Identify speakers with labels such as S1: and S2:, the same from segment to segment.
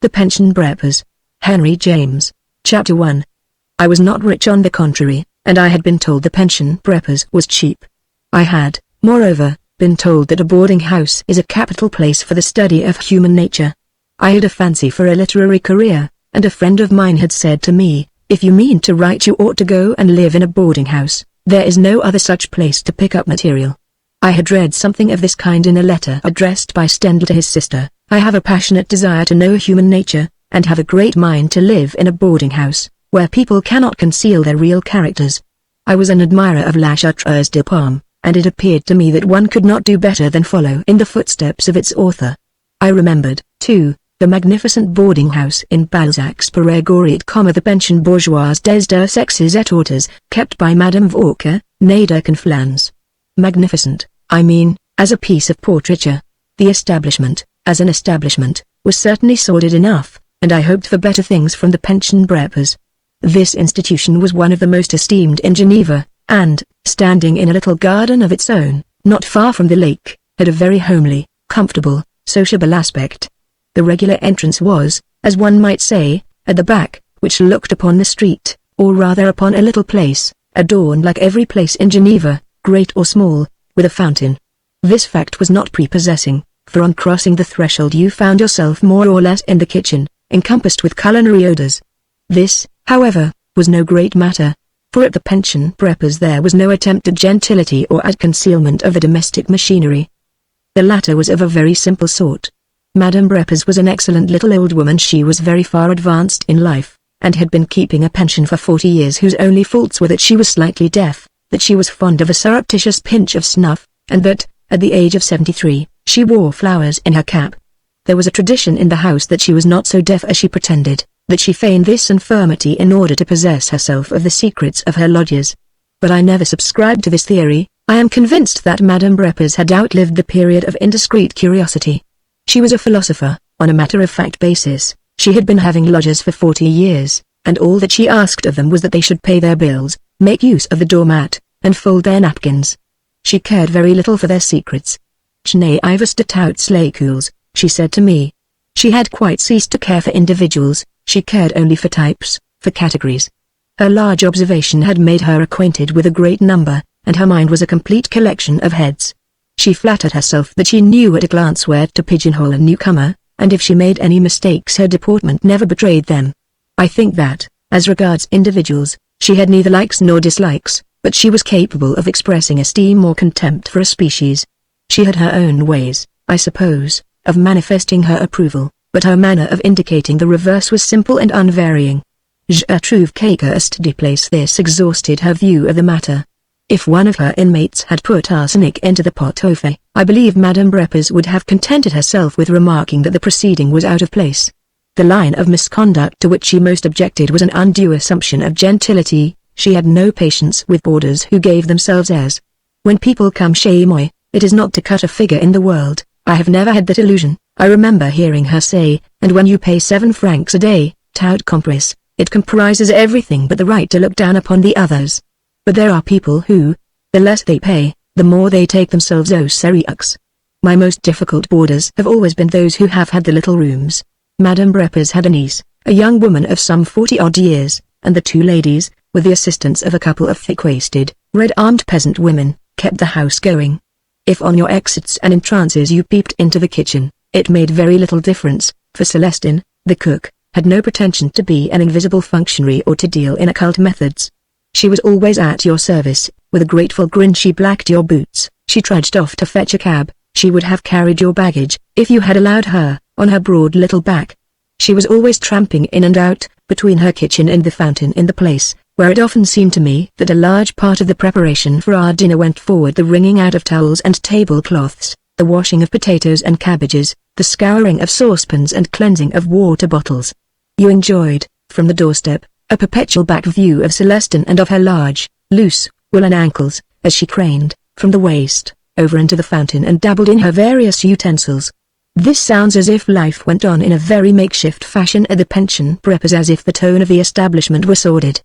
S1: The Pension Beaurepas. Henry James. Chapter 1. I was not rich, on the contrary, and I had been told the Pension Beaurepas was cheap. I had, moreover, been told that a boarding house is a capital place for the study of human nature. I had a fancy for a literary career, and a friend of mine had said to me, "If you mean to write, you ought to go and live in a boarding house. There is no other such place to pick up material." I had read something of this kind in a letter addressed by Stendhal to his sister. I have a passionate desire to know human nature, and have a great mind to live in a boarding house, where people cannot conceal their real characters. I was an admirer of La Chartreuse de Parme, and it appeared to me that one could not do better than follow in the footsteps of its author. I remembered, too, the magnificent boarding house in Balzac's Périgord, the Pension Bourgeoise des Deux Sexes et Autres, kept by Madame Walker, née de Conflans. Magnificent, I mean, as a piece of portraiture. The establishment, as an establishment, was certainly sordid enough, and I hoped for better things from the Pension Beaurepas. This institution was one of the most esteemed in Geneva, and, standing in a little garden of its own, not far from the lake, had a very homely, comfortable, sociable aspect. The regular entrance was, as one might say, at the back, which looked upon the street, or rather upon a little place, adorned like every place in Geneva, great or small, with a fountain. This fact was not prepossessing, for on crossing the threshold you found yourself more or less in the kitchen, encompassed with culinary odors. This, however, was no great matter, for at the Pension Beaurepas there was no attempt at gentility or at concealment of the domestic machinery. The latter was of a very simple sort. Madame Beaurepas was an excellent little old woman. She was very far advanced in life, and had been keeping a pension for 40 years, whose only faults were that she was slightly deaf, that she was fond of a surreptitious pinch of snuff, and that, at the age of 73, she wore flowers in her cap. There was a tradition in the house that she was not so deaf as she pretended, that she feigned this infirmity in order to possess herself of the secrets of her lodgers. But I never subscribed to this theory. I am convinced that Madame Beaurepas had outlived the period of indiscreet curiosity. She was a philosopher, on a matter-of-fact basis. She had been having lodgers for 40 years, and all that she asked of them was that they should pay their bills, make use of the doormat, and fold their napkins. She cared very little for their secrets. "Je n'avais de toutes les causes," she said to me. She had quite ceased to care for individuals, she cared only for types, for categories. Her large observation had made her acquainted with a great number, and her mind was a complete collection of heads. She flattered herself that she knew at a glance where to pigeonhole a newcomer, and if she made any mistakes her deportment never betrayed them. I think that, as regards individuals, she had neither likes nor dislikes, but she was capable of expressing esteem or contempt for a species. She had her own ways, I suppose, of manifesting her approval, but her manner of indicating the reverse was simple and unvarying. Je trouve quelque est de place. This exhausted her view of the matter. If one of her inmates had put arsenic into the pot au feu, I believe Madame Beaurepas would have contented herself with remarking that the proceeding was out of place. The line of misconduct to which she most objected was an undue assumption of gentility. She had no patience with boarders who gave themselves airs. "When people come chez moi, it is not to cut a figure in the world." I have never had that illusion, I remember hearing her say, "and when you pay 7 francs a day, tout compris, it comprises everything but the right to look down upon the others." But there are people who, the less they pay, the more they take themselves au sérieux. My most difficult boarders have always been those who have had the little rooms. Madame Beaurepas had a niece, a young woman of some 40-odd years, and the two ladies, with the assistance of a couple of thick-waisted, red-armed peasant women, kept the house going. If on your exits and entrances you peeped into the kitchen, it made very little difference, for Celestine, the cook, had no pretension to be an invisible functionary or to deal in occult methods. She was always at your service. With a grateful grin she blacked your boots, she trudged off to fetch a cab, she would have carried your baggage, if you had allowed her, on her broad little back. She was always tramping in and out, between her kitchen and the fountain in the place, where it often seemed to me that a large part of the preparation for our dinner went forward: the wringing out of towels and tablecloths, the washing of potatoes and cabbages, the scouring of saucepans and cleansing of water bottles. You enjoyed, from the doorstep, a perpetual back view of Celestine and of her large, loose, woolen ankles, as she craned, from the waist, over into the fountain and dabbled in her various utensils. This sounds as if life went on in a very makeshift fashion at the Pension Beaurepas, as if the tone of the establishment were sordid.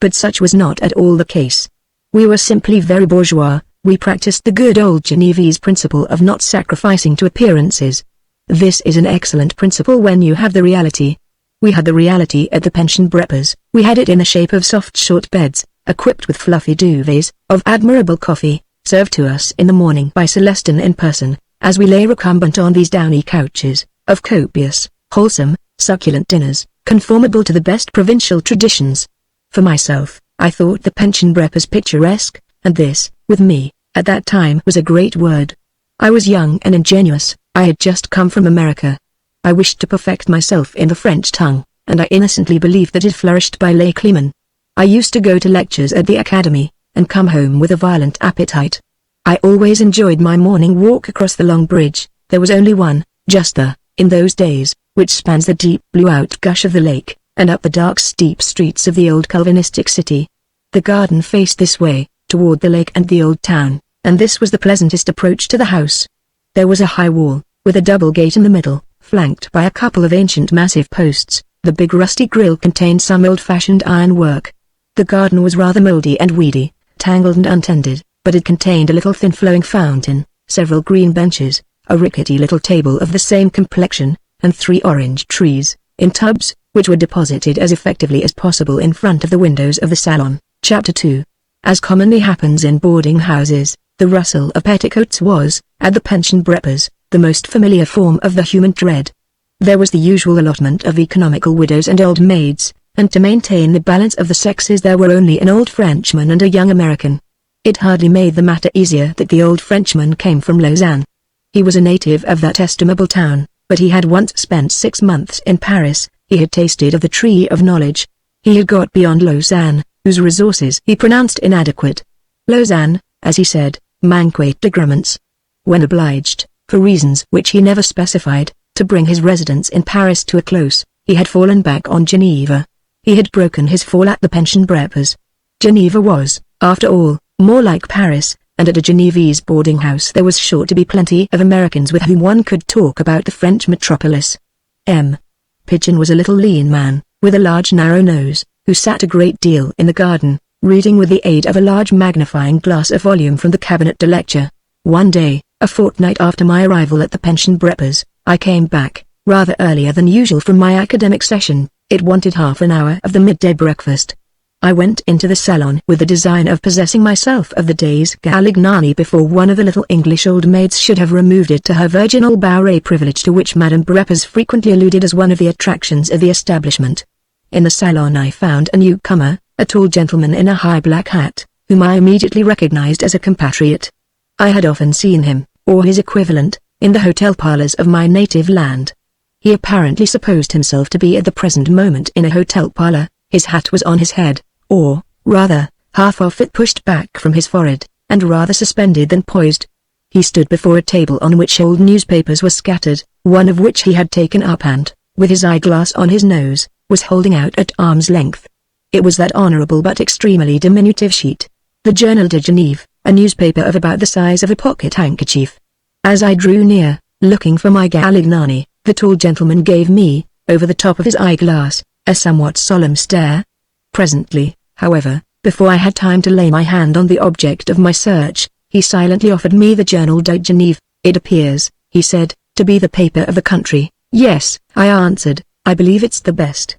S1: But such was not at all the case. We were simply very bourgeois. We practiced the good old Genevese principle of not sacrificing to appearances. This is an excellent principle when you have the reality. We had the reality at the pension Beaurepas. We had it in the shape of soft short beds, equipped with fluffy duvets, of admirable coffee, served to us in the morning by Celestine in person, as we lay recumbent on these downy couches, of copious, wholesome, succulent dinners, conformable to the best provincial traditions. For myself, I thought the pension Beaurepas picturesque, and this, with me, at that time was a great word. I was young and ingenuous, I had just come from America. I wished to perfect myself in the French tongue, and I innocently believed that it flourished by Les Clément. I used to go to lectures at the academy, and come home with a violent appetite. I always enjoyed my morning walk across the long bridge. There was only one, just in those days, which spans the deep blue outgush of the lake, and up the dark steep streets of the old Calvinistic city. The garden faced this way, toward the lake and the old town, and this was the pleasantest approach to the house. There was a high wall, with a double gate in the middle, flanked by a couple of ancient massive posts. The big rusty grille contained some old-fashioned ironwork. The garden was rather mouldy and weedy, tangled and untended, but it contained a little thin-flowing fountain, several green benches, a rickety little table of the same complexion, and 3 orange trees, in tubs, which were deposited as effectively as possible in front of the windows of the salon. Chapter 2. As commonly happens in boarding houses, the rustle of petticoats was, at the pension Beaurepas, the most familiar form of the human tread. There was the usual allotment of economical widows and old maids, and to maintain the balance of the sexes there were only an old Frenchman and a young American. It hardly made the matter easier that the old Frenchman came from Lausanne. He was a native of that estimable town, but he had once spent 6 months in Paris. He had tasted of the tree of knowledge. He had got beyond Lausanne, whose resources he pronounced inadequate. Lausanne, as he said, manquait d'aggréments. When obliged, for reasons which he never specified, to bring his residence in Paris to a close, he had fallen back on Geneva. He had broken his fall at the pension Beaurepas. Geneva was, after all, more like Paris, and at a Genevese boarding house there was sure to be plenty of Americans with whom one could talk about the French metropolis. M. Pigeon was a little lean man, with a large narrow nose, who sat a great deal in the garden, reading with the aid of a large magnifying glass a volume from the cabinet de lecture. One day, a fortnight after my arrival at the pension Beaurepas, I came back, rather earlier than usual from my academic session. It wanted half an hour of the midday breakfast. I went into the salon with the design of possessing myself of the day's Galignani before one of the little English old maids should have removed it to her virginal Beauret privilege, to which Madame Beaurepas frequently alluded as one of the attractions of the establishment. In the salon I found a newcomer, a tall gentleman in a high black hat, whom I immediately recognized as a compatriot. I had often seen him, or his equivalent, in the hotel parlors of my native land. He apparently supposed himself to be at the present moment in a hotel parlor. His hat was on his head, or, rather, half of it pushed back from his forehead, and rather suspended than poised. He stood before a table on which old newspapers were scattered, one of which he had taken up and, with his eyeglass on his nose, was holding out at arm's length. It was that honorable but extremely diminutive sheet, the Journal de Genève, a newspaper of about the size of a pocket handkerchief. As I drew near, looking for my Galignani, the tall gentleman gave me, over the top of his eyeglass, a somewhat solemn stare. Presently, however, before I had time to lay my hand on the object of my search, he silently offered me the Journal de Genève. It appears, he said, to be the paper of the country. Yes, I answered, I believe it's the best.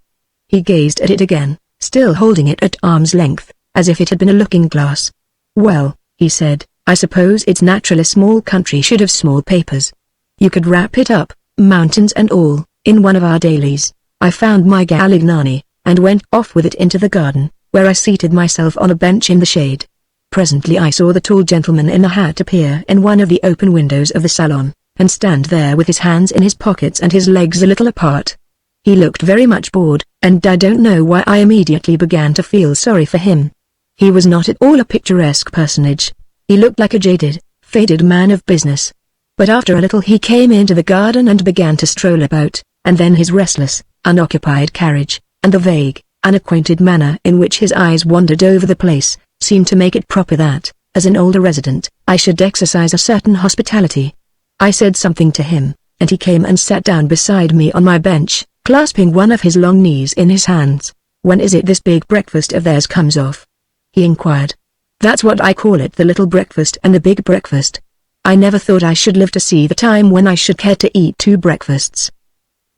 S1: He gazed at it again, still holding it at arm's length, as if it had been a looking-glass. Well, he said, I suppose it's natural a small country should have small papers. You could wrap it up, mountains and all, in one of our dailies. I found my Galignani, and went off with it into the garden, where I seated myself on a bench in the shade. Presently I saw the tall gentleman in the hat appear in one of the open windows of the salon, and stand there with his hands in his pockets and his legs a little apart. He looked very much bored, and I don't know why I immediately began to feel sorry for him. He was not at all a picturesque personage. He looked like a jaded, faded man of business. But after a little he came into the garden and began to stroll about, and then his restless, unoccupied carriage, and the vague, unacquainted manner in which his eyes wandered over the place, seemed to make it proper that, as an older resident, I should exercise a certain hospitality. I said something to him, and he came and sat down beside me on my bench, clasping one of his long knees in his hands. When is it this big breakfast of theirs comes off? He inquired. That's what I call it, the little breakfast and the big breakfast. I never thought I should live to see the time when I should care to eat 2 breakfasts.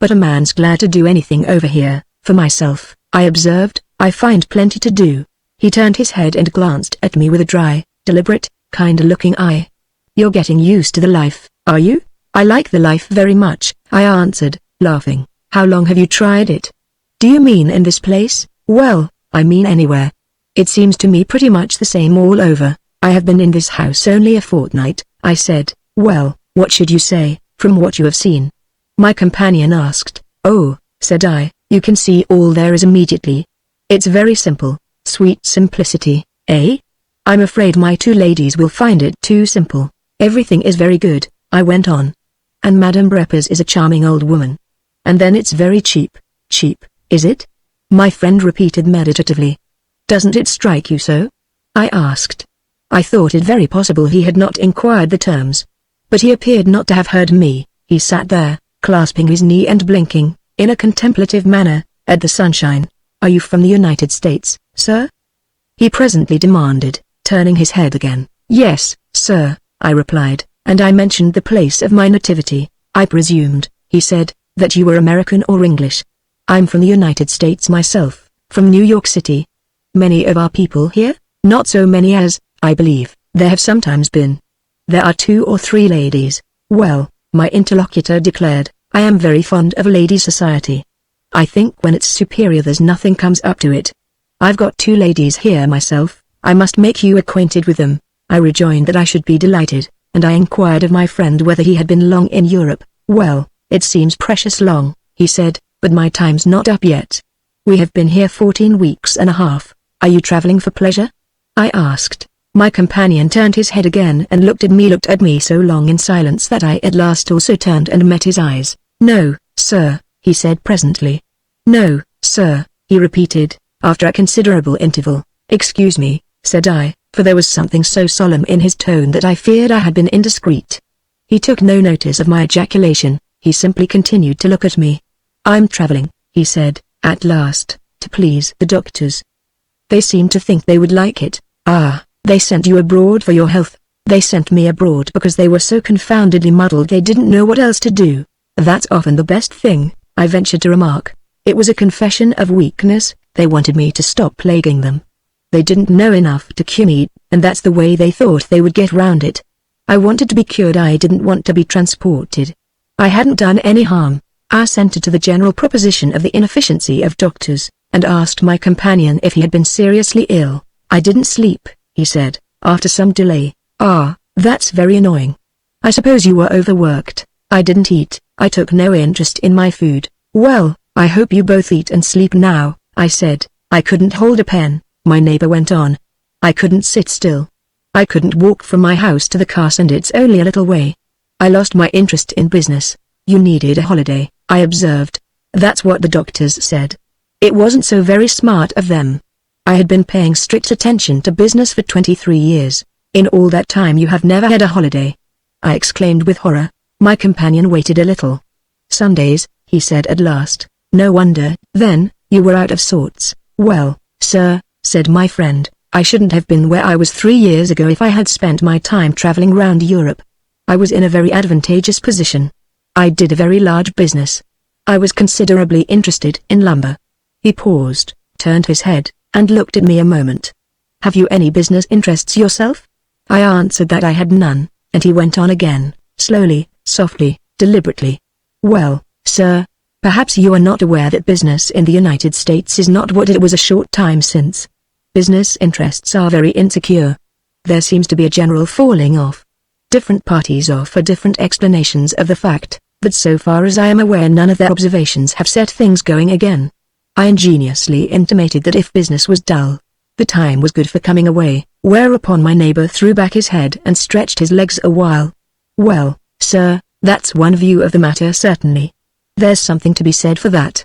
S1: But a man's glad to do anything over here. For myself, I observed, I find plenty to do. He turned his head and glanced at me with a dry, deliberate, kind-looking eye. You're getting used to the life, are you? I like the life very much, I answered, laughing. How long have you tried it? Do you mean in this place? Well, I mean anywhere. It seems to me pretty much the same all over. I have been in this house only a fortnight, I said. Well, what should you say, from what you have seen? My companion asked. Oh, said I, you can see all there is immediately. It's very simple, sweet simplicity, eh? I'm afraid my 2 ladies will find it too simple. Everything is very good, I went on. And Madame Beaurepas is a charming old woman. And then it's very cheap. Cheap, is it? My friend repeated meditatively. Doesn't it strike you so? I asked. I thought it very possible he had not inquired the terms. But he appeared not to have heard me. He sat there, clasping his knee and blinking, in a contemplative manner, at the sunshine. Are you from the United States, sir? He presently demanded, turning his head again. Yes, sir, I replied, and I mentioned the place of my nativity. I presumed, he said, that you were American or English. I'm from the United States myself, from New York City. Many of our people here? Not so many as, I believe, there have sometimes been. There are 2 or 3 ladies. Well, my interlocutor declared, I am very fond of ladies' society. I think when it's superior there's nothing comes up to it. I've got 2 ladies here myself, I must make you acquainted with them. I rejoined that I should be delighted, and I inquired of my friend whether he had been long in Europe. Well, it seems precious long, he said, but my time's not up yet. We have been here 14 weeks and a half. Are you traveling for pleasure? I asked. My companion turned his head again and looked at me so long in silence that I at last also turned and met his eyes. No, sir, he said presently. No, sir, he repeated, after a considerable interval. Excuse me, said I, for there was something so solemn in his tone that I feared I had been indiscreet. He took no notice of my ejaculation, he simply continued to look at me. I'm traveling, he said, at last, to please the doctors. They seem to think they would like it. Ah, they sent you abroad for your health. They sent me abroad because they were so confoundedly muddled they didn't know what else to do. That's often the best thing, I ventured to remark. It was a confession of weakness, they wanted me to stop plaguing them. They didn't know enough to cure me, and that's the way they thought they would get round it. I wanted to be cured, I didn't want to be transported. I hadn't done any harm. I assented to the general proposition of the inefficiency of doctors, and asked my companion if he had been seriously ill. I didn't sleep, he said, after some delay. Ah, that's very annoying. I suppose you were overworked. I didn't eat, I took no interest in my food. Well, I hope you both eat and sleep now, I said. I couldn't hold a pen, my neighbor went on. I couldn't sit still. I couldn't walk from my house to the cars and it's only a little way. I lost my interest in business. You needed a holiday, I observed. That's what the doctors said. It wasn't so very smart of them. I had been paying strict attention to business for 23 years. In all that time you have never had a holiday. I exclaimed with horror. My companion waited a little. Some days, he said at last. No wonder, then, you were out of sorts. Well, sir, said my friend, I shouldn't have been where I was 3 years ago if I had spent my time traveling round Europe. I was in a very advantageous position. I did a very large business. I was considerably interested in lumber. He paused, turned his head, and looked at me a moment. Have you any business interests yourself? I answered that I had none, and he went on again, slowly, softly, deliberately. Well, sir, perhaps you are not aware that business in the United States is not what it was a short time since. Business interests are very insecure. There seems to be a general falling off. Different parties offer different explanations of the fact, but so far as I am aware none of their observations have set things going again. I ingeniously intimated that if business was dull, the time was good for coming away, whereupon my neighbor threw back his head and stretched his legs a while. Well, sir, that's one view of the matter certainly. There's something to be said for that.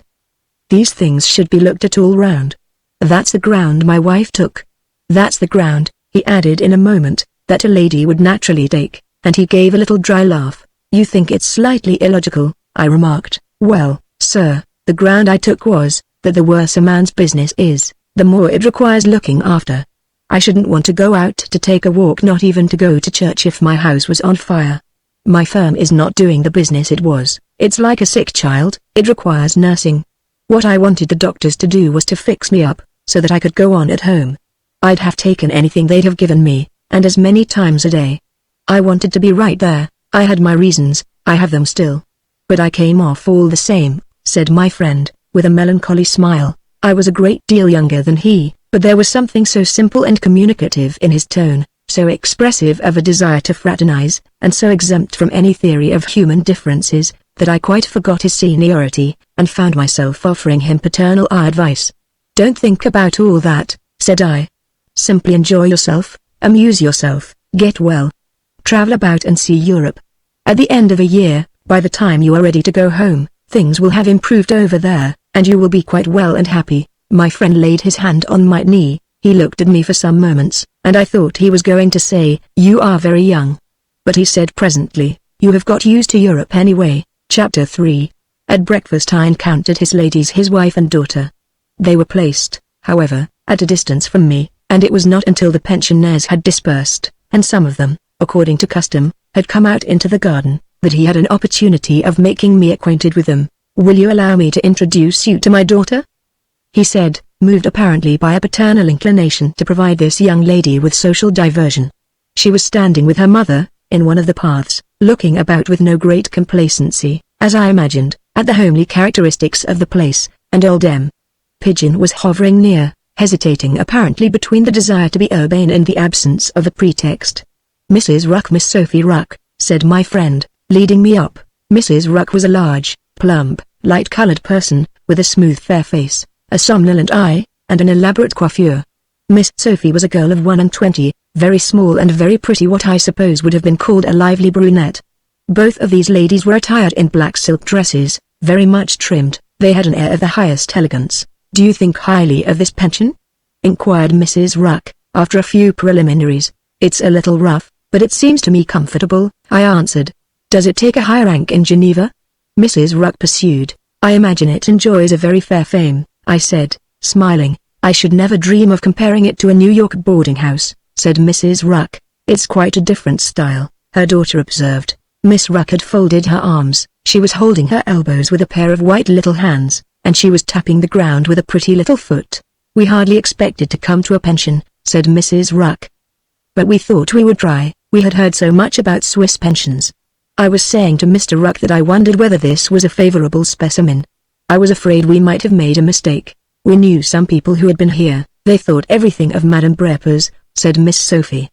S1: These things should be looked at all round. That's the ground my wife took. That's the ground, he added in a moment, that a lady would naturally take, and he gave a little dry laugh. You think it's slightly illogical, I remarked. Well, sir, the ground I took was, that the worse a man's business is, the more it requires looking after. I shouldn't want to go out to take a walk, not even to go to church if my house was on fire. My firm is not doing the business it was. It's like a sick child, it requires nursing. What I wanted the doctors to do was to fix me up, so that I could go on at home. I'd have taken anything they'd have given me, and as many times a day. I wanted to be right there. I had my reasons, I have them still. But I came off all the same, said my friend, with a melancholy smile. I was a great deal younger than he, but there was something so simple and communicative in his tone, so expressive of a desire to fraternize, and so exempt from any theory of human differences, that I quite forgot his seniority, and found myself offering him paternal advice. Don't think about all that, said I. Simply enjoy yourself, amuse yourself, get well. Travel about and see Europe. At the end of a year, by the time you are ready to go home, things will have improved over there, and you will be quite well and happy. My friend laid his hand on my knee. He looked at me for some moments, and I thought he was going to say, "You are very young." But he said presently, "You have got used to Europe anyway." Chapter 3. At breakfast I encountered his ladies, his wife and daughter. They were placed, however, at a distance from me, and it was not until the pensionnaires had dispersed, and some of them, according to custom, had come out into the garden, that he had an opportunity of making me acquainted with them. "Will you allow me to introduce you to my daughter?" he said, moved apparently by a paternal inclination to provide this young lady with social diversion. She was standing with her mother, in one of the paths, looking about with no great complacency, as I imagined, at the homely characteristics of the place, and old M. Pigeon was hovering near, hesitating apparently between the desire to be urbane and the absence of a pretext. "Mrs. Ruck, Miss Sophie Ruck," said my friend, leading me up. Mrs. Ruck was a large, plump, light-colored person, with a smooth fair face, a somnolent eye, and an elaborate coiffure. Miss Sophie was a girl of 21, very small and very pretty, what I suppose would have been called a lively brunette. Both of these ladies were attired in black silk dresses, very much trimmed. They had an air of the highest elegance. "Do you think highly of this pension?" inquired Mrs. Ruck, after a few preliminaries. "It's a little rough, but it seems to me comfortable," I answered. "Does it take a high rank in Geneva?" Mrs. Ruck pursued. "I imagine it enjoys a very fair fame," I said, smiling. "I should never dream of comparing it to a New York boarding house," said Mrs. Ruck. "It's quite a different style," her daughter observed. Miss Ruck had folded her arms, she was holding her elbows with a pair of white little hands, and she was tapping the ground with a pretty little foot. "We hardly expected to come to a pension," said Mrs. Ruck. "But we thought we would try, we had heard so much about Swiss pensions. I was saying to Mr. Ruck that I wondered whether this was a favorable specimen. I was afraid we might have made a mistake. We knew some people who had been here, they thought everything of Madame Beaurepas," said Miss Sophie.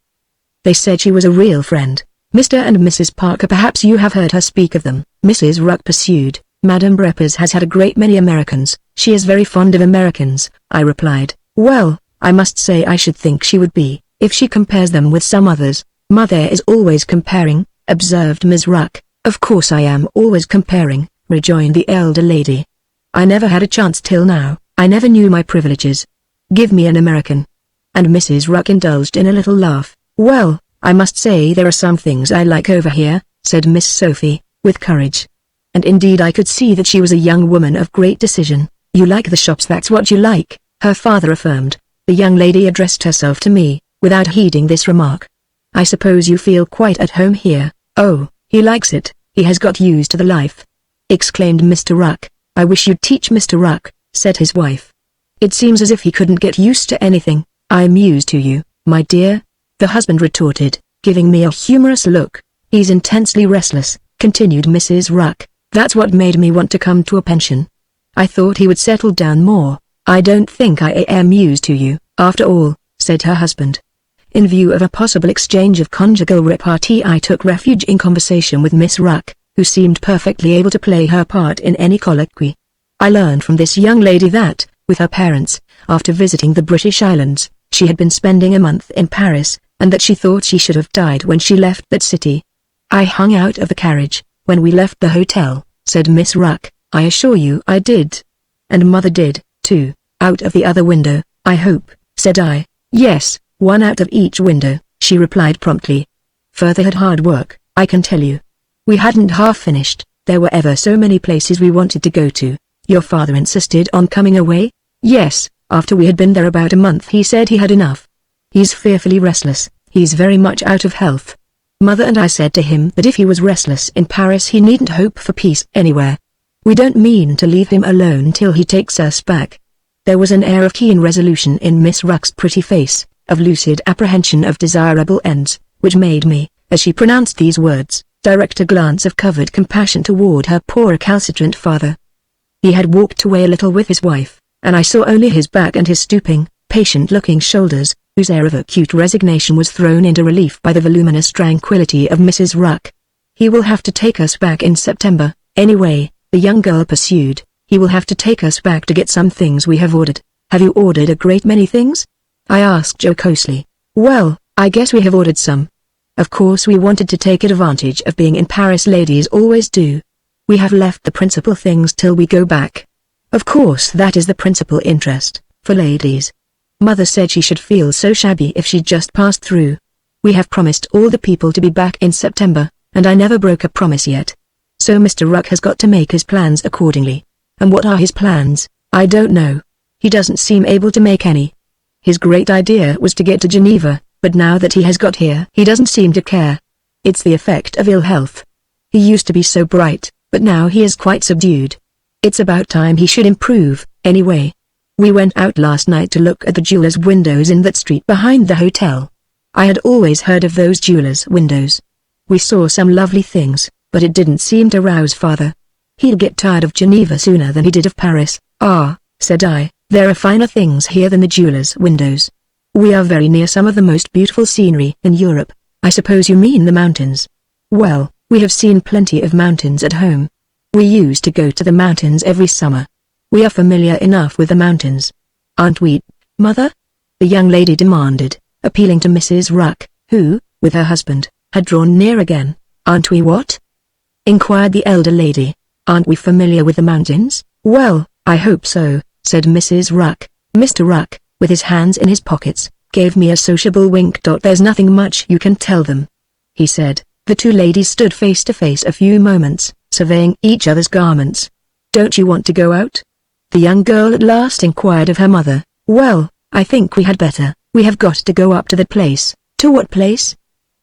S1: "They said she was a real friend. Mr. and Mrs. Parker, perhaps you have heard her speak of them," Mrs. Ruck pursued. "Madame Beaurepas has had a great many Americans. She is very fond of Americans," I replied. "Well, I must say I should think she would be, if she compares them with some others." "Mother is always comparing," observed Miss Ruck. "Of course I am always comparing," rejoined the elder lady. "I never had a chance till now. I never knew my privileges. Give me an American." And Mrs. Ruck indulged in a little laugh. "Well, I must say there are some things I like over here," said Miss Sophie, with courage. And indeed I could see that she was a young woman of great decision. "You like the shops, that's what you like," her father affirmed. The young lady addressed herself to me, without heeding this remark. "I suppose you feel quite at home here." "Oh, he likes it, he has got used to the life," exclaimed Mr. Ruck. "I wish you'd teach Mr. Ruck," said his wife. "It seems as if he couldn't get used to anything." "I'm used to you, my dear," the husband retorted, giving me a humorous look. "He's intensely restless," continued Mrs. Ruck. "That's what made me want to come to a pension. I thought he would settle down more." "I don't think I am used to you, after all," said her husband. In view of a possible exchange of conjugal repartee, I took refuge in conversation with Miss Ruck, who seemed perfectly able to play her part in any colloquy. I learned from this young lady that, with her parents, after visiting the British Islands, she had been spending a month in Paris, and that she thought she should have died when she left that city. "I hung out of the carriage, when we left the hotel," said Miss Ruck. "I assure you I did. And Mother did, too, out of the other window, I hope," said I. "Yes, one out of each window," she replied promptly. "Further had hard work, I can tell you. We hadn't half finished, there were ever so many places we wanted to go to. Your father insisted on coming away?" "Yes, after we had been there about a month he said he had enough." He's fearfully restless, he's very much out of health. Mother and I said to him that if he was restless in Paris he needn't hope for peace anywhere. We don't mean to leave him alone till he takes us back." There was an air of keen resolution in Miss Ruck's pretty face, of lucid apprehension of desirable ends, which made me, as she pronounced these words, direct a glance of covered compassion toward her poor recalcitrant father. He had walked away a little with his wife, and I saw only his back and his stooping, patient-looking shoulders, whose air of acute resignation was thrown into relief by the voluminous tranquility of Mrs. Ruck. "He will have to take us back in September, anyway," the young girl pursued. "He will have to take us back to get some things we have ordered." "Have you ordered a great many things?" I asked jocosely. "Well, I guess we have ordered some. Of course we wanted to take advantage of being in Paris, ladies always do. We have left the principal things till we go back. Of course that is the principal interest, for ladies. Mother said she should feel so shabby if she just passed through. We have promised all the people to be back in September, and I never broke a promise yet. So Mr. Ruck has got to make his plans accordingly. And what are his plans? I don't know. He doesn't seem able to make any. His great idea was to get to Geneva, but now that he has got here he doesn't seem to care. It's the effect of ill health. He used to be so bright, but now he is quite subdued. It's about time he should improve, anyway. We went out last night to look at the jewelers' windows in that street behind the hotel. I had always heard of those jewelers' windows. We saw some lovely things, but it didn't seem to rouse father. He'll get tired of Geneva sooner than he did of Paris." "Ah," said I, "there are finer things here than the jewelers' windows. We are very near some of the most beautiful scenery in Europe. I suppose you mean the mountains." "Well, we have seen plenty of mountains at home. We used to go to the mountains every summer. We are familiar enough with the mountains. Aren't we, Mother?" the young lady demanded, appealing to Mrs. Ruck, who, with her husband, had drawn near again. "Aren't we what?" inquired the elder lady. "Aren't we familiar with the mountains?" "Well, I hope so," said Mrs. Ruck. Mr. Ruck, with his hands in his pockets, gave me a sociable wink. "There's nothing much you can tell them," he said. The two ladies stood face to face a few moments, surveying each other's garments. "Don't you want to go out?" the young girl at last inquired of her mother. "Well, I think we had better. We have got to go up to that place." "To what place?"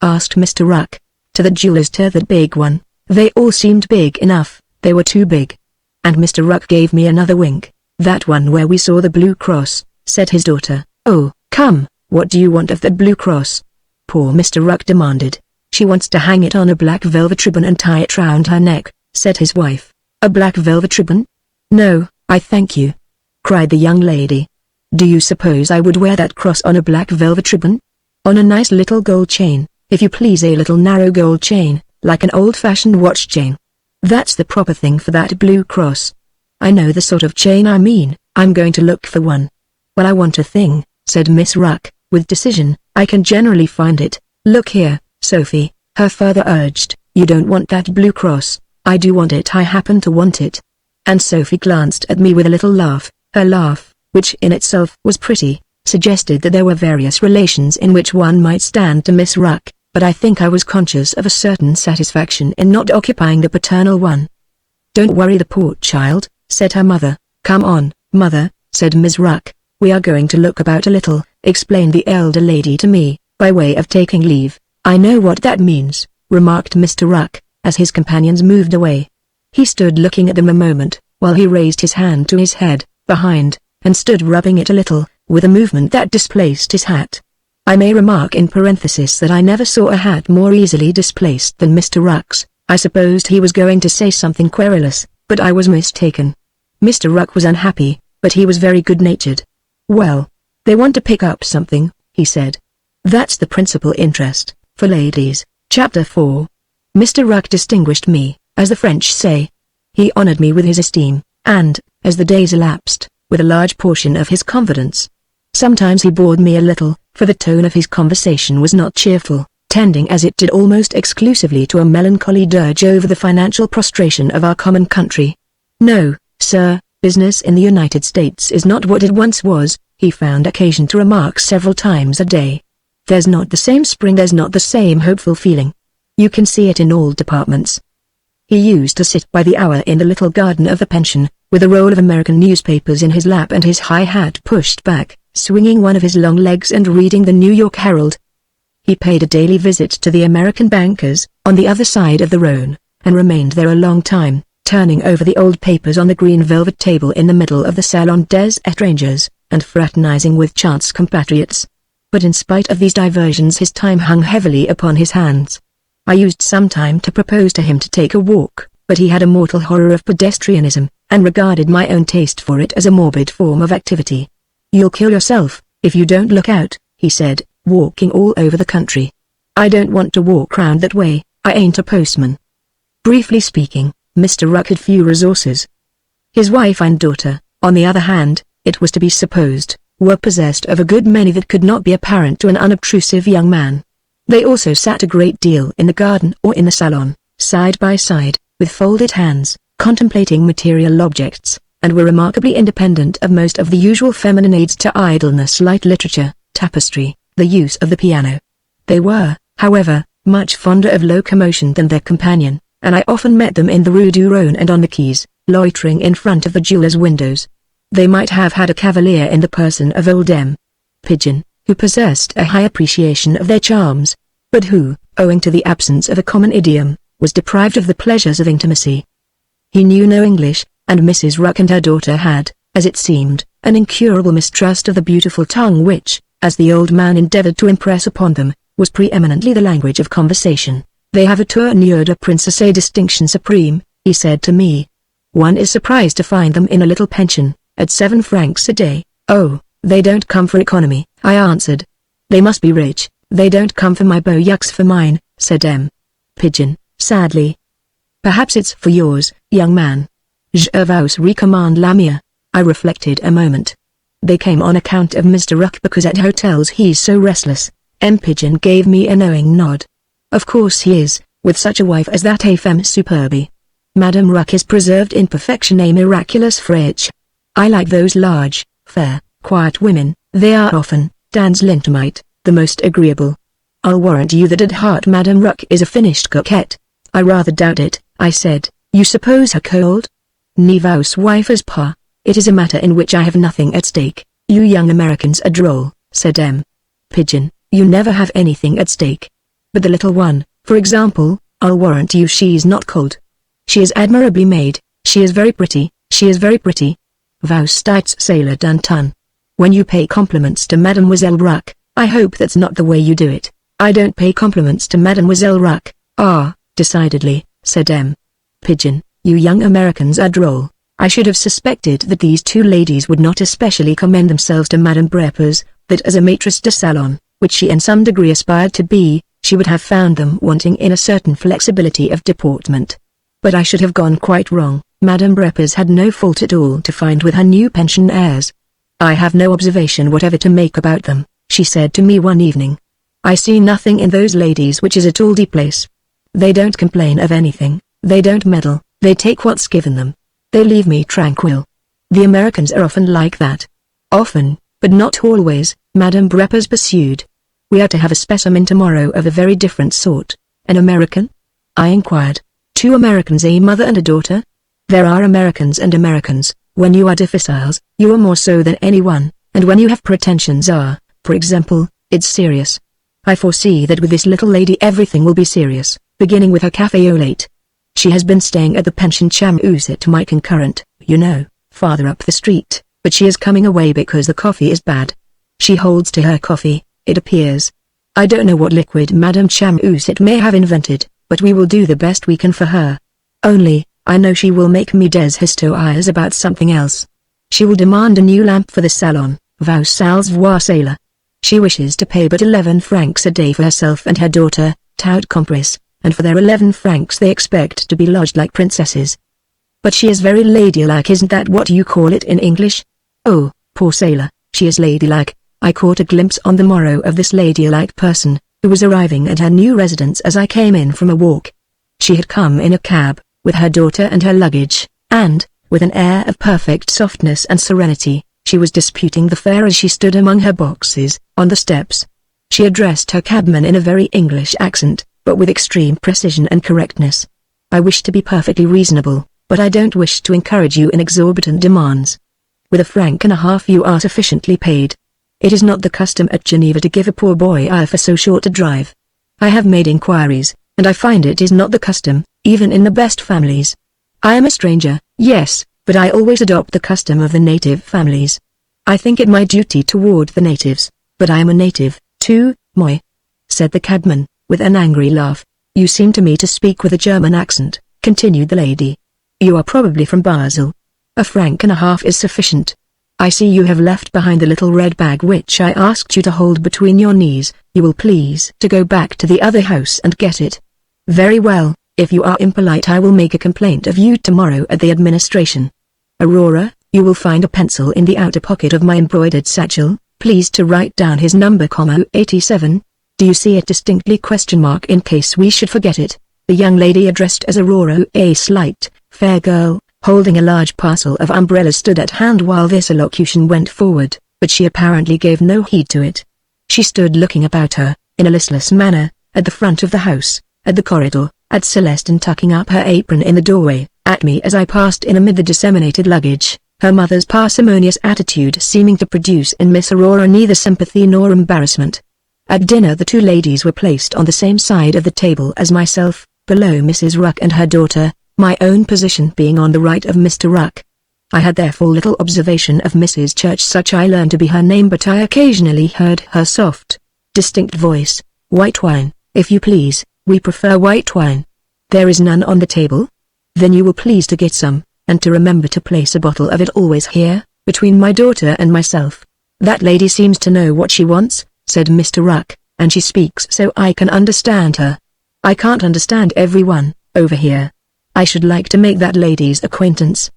S1: asked Mr. Ruck. "To the jewelers, to that big one. They all seemed big enough, they were too big." And Mr. Ruck gave me another wink. "That one where we saw the blue cross," said his daughter. "Oh, come, what do you want of that blue cross?" poor Mr. Ruck demanded. "She wants to hang it on a black velvet ribbon and tie it round her neck," said his wife. "A black velvet ribbon? No, I thank you," cried the young lady. "Do you suppose I would wear that cross on a black velvet ribbon? On a nice little gold chain, if you please, a little narrow gold chain, like an old-fashioned watch chain. That's the proper thing for that blue cross. I know the sort of chain I mean. I'm going to look for one." "Well, I want a thing," said Miss Ruck, with decision. "I can generally find it. Look here, Sophie," her father urged. "You don't want that blue cross." "I do want it. I happen to want it." And Sophie glanced at me with a little laugh. Her laugh, which in itself was pretty, suggested that there were various relations in which one might stand to Miss Ruck, but I think I was conscious of a certain satisfaction in not occupying the paternal one. "Don't worry the poor child," said her mother. "Come on, Mother," said Miss Ruck. "We are going to look about a little," explained the elder lady to me, by way of taking leave. "I know what that means," remarked Mr. Ruck, as his companions moved away. He stood looking at them a moment, while he raised his hand to his head, behind, and stood rubbing it a little, with a movement that displaced his hat. I may remark in parenthesis that I never saw a hat more easily displaced than Mr. Ruck's. I supposed he was going to say something querulous, but I was mistaken. Mr. Ruck was unhappy, but he was very good-natured. "Well, they want to pick up something," he said. "That's the principal interest, for ladies." Chapter 4. Mr. Ruck distinguished me, as the French say. He honored me with his esteem, and, as the days elapsed, with a large portion of his confidence. Sometimes he bored me a little, for the tone of his conversation was not cheerful, tending as it did almost exclusively to a melancholy dirge over the financial prostration of our common country. "No, sir, business in the United States is not what it once was," he found occasion to remark several times a day. "There's not the same spring, there's not the same hopeful feeling. You can see it in all departments." He used to sit by the hour in the little garden of the pension, with a roll of American newspapers in his lap and his high hat pushed back, swinging one of his long legs and reading the New York Herald. He paid a daily visit to the American bankers, on the other side of the Rhone, and remained there a long time, turning over the old papers on the green velvet table in the middle of the Salon des Étrangers, and fraternizing with chance compatriots. But in spite of these diversions his time hung heavily upon his hands. I used some time to propose to him to take a walk, but he had a mortal horror of pedestrianism, and regarded my own taste for it as a morbid form of activity. "You'll kill yourself, if you don't look out," he said, walking all over the country. "I don't want to walk round that way, I ain't a postman." Briefly speaking, Mr. Ruck had few resources. His wife and daughter, on the other hand, it was to be supposed, were possessed of a good many that could not be apparent to an unobtrusive young man. They also sat a great deal in the garden or in the salon, side by side, with folded hands, contemplating material objects, and were remarkably independent of most of the usual feminine aids to idleness like literature, tapestry, the use of the piano. They were, however, much fonder of locomotion than their companion, and I often met them in the Rue du Rhône and on the quays, loitering in front of the jewelers' windows. They might have had a cavalier in the person of old M. Pigeon, who possessed a high appreciation of their charms, but who, owing to the absence of a common idiom, was deprived of the pleasures of intimacy. He knew no English, and Mrs. Ruck and her daughter had, as it seemed, an incurable mistrust of the beautiful tongue which, as the old man endeavored to impress upon them, was preeminently the language of conversation. "They have a tournure de princesse a distinction supreme," he said to me. "One is surprised to find them in a little pension, at 7 francs a day." "Oh, they don't come for economy," I answered. "They must be rich, they don't come for my beaux yeux for mine," said M. Pigeon, sadly. "Perhaps it's for yours, young man." "Je vous recommande la mienne." I reflected a moment. "They came on account of Mr. Ruck because at hotels he's so restless." M. Pigeon gave me a knowing nod. "Of course he is, with such a wife as that a femme superbe. Madame Ruck is preserved in perfection a miraculous frauche. I like those large, fair, quiet women, they are often, dans l'intimate, the most agreeable. I'll warrant you that at heart Madame Ruck is a finished coquette." "I rather doubt it," I said. "You suppose her cold?" "Ne vous wife pas. It is a matter in which I have nothing at stake." "You young Americans are droll," said M. Pigeon. "You never have anything at stake. But the little one, for example, I'll warrant you she's not cold. She is admirably made, she is very pretty, she is very pretty. Vous stites sailor Danton. When you pay compliments to Mademoiselle Ruck, I hope that's not the way you do it." "I don't pay compliments to Mademoiselle Ruck." "Ah, decidedly," said M. Pigeon, "you young Americans are droll. I should have suspected that these two ladies would not especially commend themselves to Madame Beaurepas, that as a maîtresse de salon, which she in some degree aspired to be, she would have found them wanting in a certain flexibility of deportment. But I should have gone quite wrong. Madame Beaurepas had no fault at all to find with her new pensionnaires. "I have no observation whatever to make about them," she said to me one evening. "I see nothing in those ladies which is at all déplacé. They don't complain of anything, they don't meddle, they take what's given them. They leave me tranquil. The Americans are often like that." "Often, but not always," Madame Beaurepas pursued. "We are to have a specimen tomorrow of a very different sort." "An American?" I inquired. "Two Americans, a mother and a daughter?" "There are Americans and Americans. When you are difficiles, you are more so than anyone, and when you have pretensions for example, it's serious. I foresee that with this little lady everything will be serious, beginning with her café au lait. She has been staying at the pension Chamouset, my concurrent, you know, farther up the street, but she is coming away because the coffee is bad. She holds to her coffee, it appears. I don't know what liquid Madame Chamouset may have invented, but we will do the best we can for her. Only, I know she will make me des histoires about something else. She will demand a new lamp for the salon, vous allez voir cela. She wishes to pay but 11 francs a day for herself and her daughter, tout compris, and for their 11 francs they expect to be lodged like princesses. But she is very ladylike, isn't that what you call it in English? Oh, poor sailor, she is ladylike. I caught a glimpse on the morrow of this ladylike person, who was arriving at her new residence as I came in from a walk. She had come in a cab, with her daughter and her luggage, and, with an air of perfect softness and serenity, she was disputing the fare as she stood among her boxes, on the steps. She addressed her cabman in a very English accent, but with extreme precision and correctness. "I wish to be perfectly reasonable, but I don't wish to encourage you in exorbitant demands. With 1.5 francs you are sufficiently paid." It is not the custom at Geneva to give a poor boy for so short a drive. I have made inquiries, and I find it is not the custom, even in the best families. I am a stranger, yes, but I always adopt the custom of the native families. I think it my duty toward the natives, but I am a native, too, moi," said the cabman, with an angry laugh. "You seem to me to speak with a German accent," continued the lady. "You are probably from Basel. A franc and a half is sufficient. I see you have left behind the little red bag which I asked you to hold between your knees. You will please to go back to the other house and get it." "Very well, if you are impolite I will make a complaint of you tomorrow at the administration. Aurora, you will find a pencil in the outer pocket of my embroidered satchel, please to write down his number, 87. Do you see it distinctly, ? In case we should forget it." The young lady addressed as Aurora, a slight, fair girl, holding a large parcel of umbrellas, stood at hand while this elocution went forward, but she apparently gave no heed to it. She stood looking about her, in a listless manner, at the front of the house, at the corridor, at Celestine tucking up her apron in the doorway, at me as I passed in amid the disseminated luggage, her mother's parsimonious attitude seeming to produce in Miss Aurora neither sympathy nor embarrassment. At dinner the two ladies were placed on the same side of the table as myself, below Mrs. Ruck and her daughter, my own position being on the right of Mr. Ruck. I had therefore little observation of Mrs. Church, such I learned to be her name, but I occasionally heard her soft, distinct voice, "White wine, if you please, we prefer white wine. There is none on the table? Then you will please to get some, and to remember to place a bottle of it always here, between my daughter and myself. That lady seems to know what she wants," said Mr. Ruck, "and she speaks so I can understand her. I can't understand everyone, over here. I should like to make that lady's acquaintance.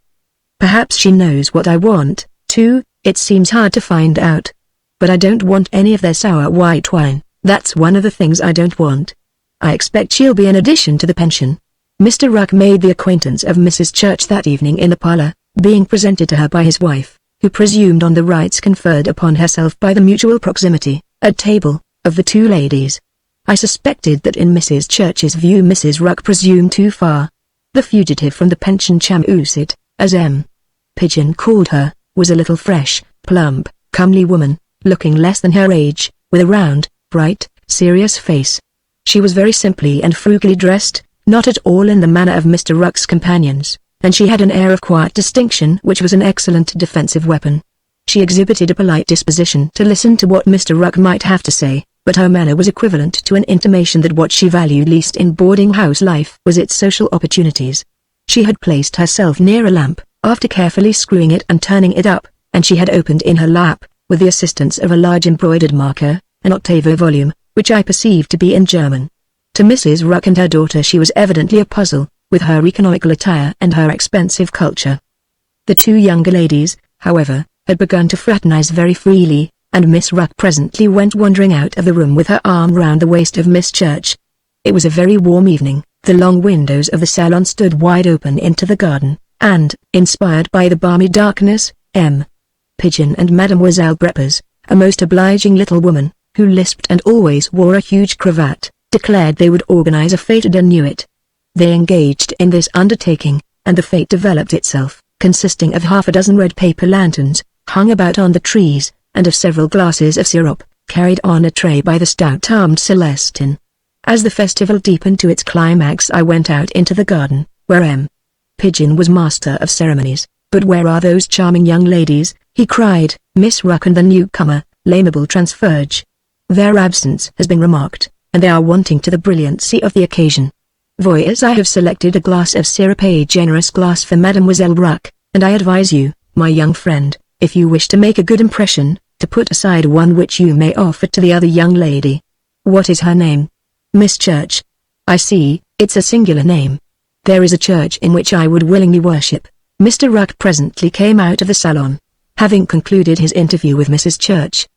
S1: Perhaps she knows what I want, too, it seems hard to find out. But I don't want any of their sour white wine, that's one of the things I don't want. I expect she'll be an addition to the pension." Mr. Ruck made the acquaintance of Mrs. Church that evening in the parlor, being presented to her by his wife, who presumed on the rights conferred upon herself by the mutual proximity, at table, of the two ladies. I suspected that in Mrs. Church's view Mrs. Ruck presumed too far. The fugitive from the pension chamouset, as M. Pigeon called her, was a little fresh, plump, comely woman, looking less than her age, with a round, bright, serious face. She was very simply and frugally dressed, not at all in the manner of Mr. Ruck's companions, and she had an air of quiet distinction which was an excellent defensive weapon. She exhibited a polite disposition to listen to what Mr. Ruck might have to say, but her manner was equivalent to an intimation that what she valued least in boarding-house life was its social opportunities. She had placed herself near a lamp, after carefully screwing it and turning it up, and she had opened in her lap, with the assistance of a large embroidered marker, an octavo volume, which I perceived to be in German. To Mrs. Ruck and her daughter she was evidently a puzzle, with her economical attire and her expensive culture. The two younger ladies, however, had begun to fraternize very freely, and Miss Ruck presently went wandering out of the room with her arm round the waist of Miss Church. It was a very warm evening, the long windows of the salon stood wide open into the garden, and, inspired by the balmy darkness, M. Pigeon and Mademoiselle Beaurepas, a most obliging little woman, who lisped and always wore a huge cravat, declared they would organize a fete de nuit. They engaged in this undertaking, and the fete developed itself, consisting of half a dozen red paper lanterns, hung about on the trees, and of several glasses of syrup, carried on a tray by the stout-armed Celestine. As the festival deepened to its climax I went out into the garden, where M. Pigeon was master of ceremonies. "But where are those charming young ladies?" he cried, "Miss Ruck and the newcomer, l'amiable Transferge. Their absence has been remarked, and they are wanting to the brilliancy of the occasion. Voyez, I have selected a glass of syrup, a generous glass for Mademoiselle Ruck, and I advise you, my young friend, if you wish to make a good impression, to put aside one which you may offer to the other young lady." "What is her name?" "Miss Church." "I see, it's a singular name. There is a church in which I would willingly worship." Mr. Ruck presently came out of the salon, having concluded his interview with Mrs. Church.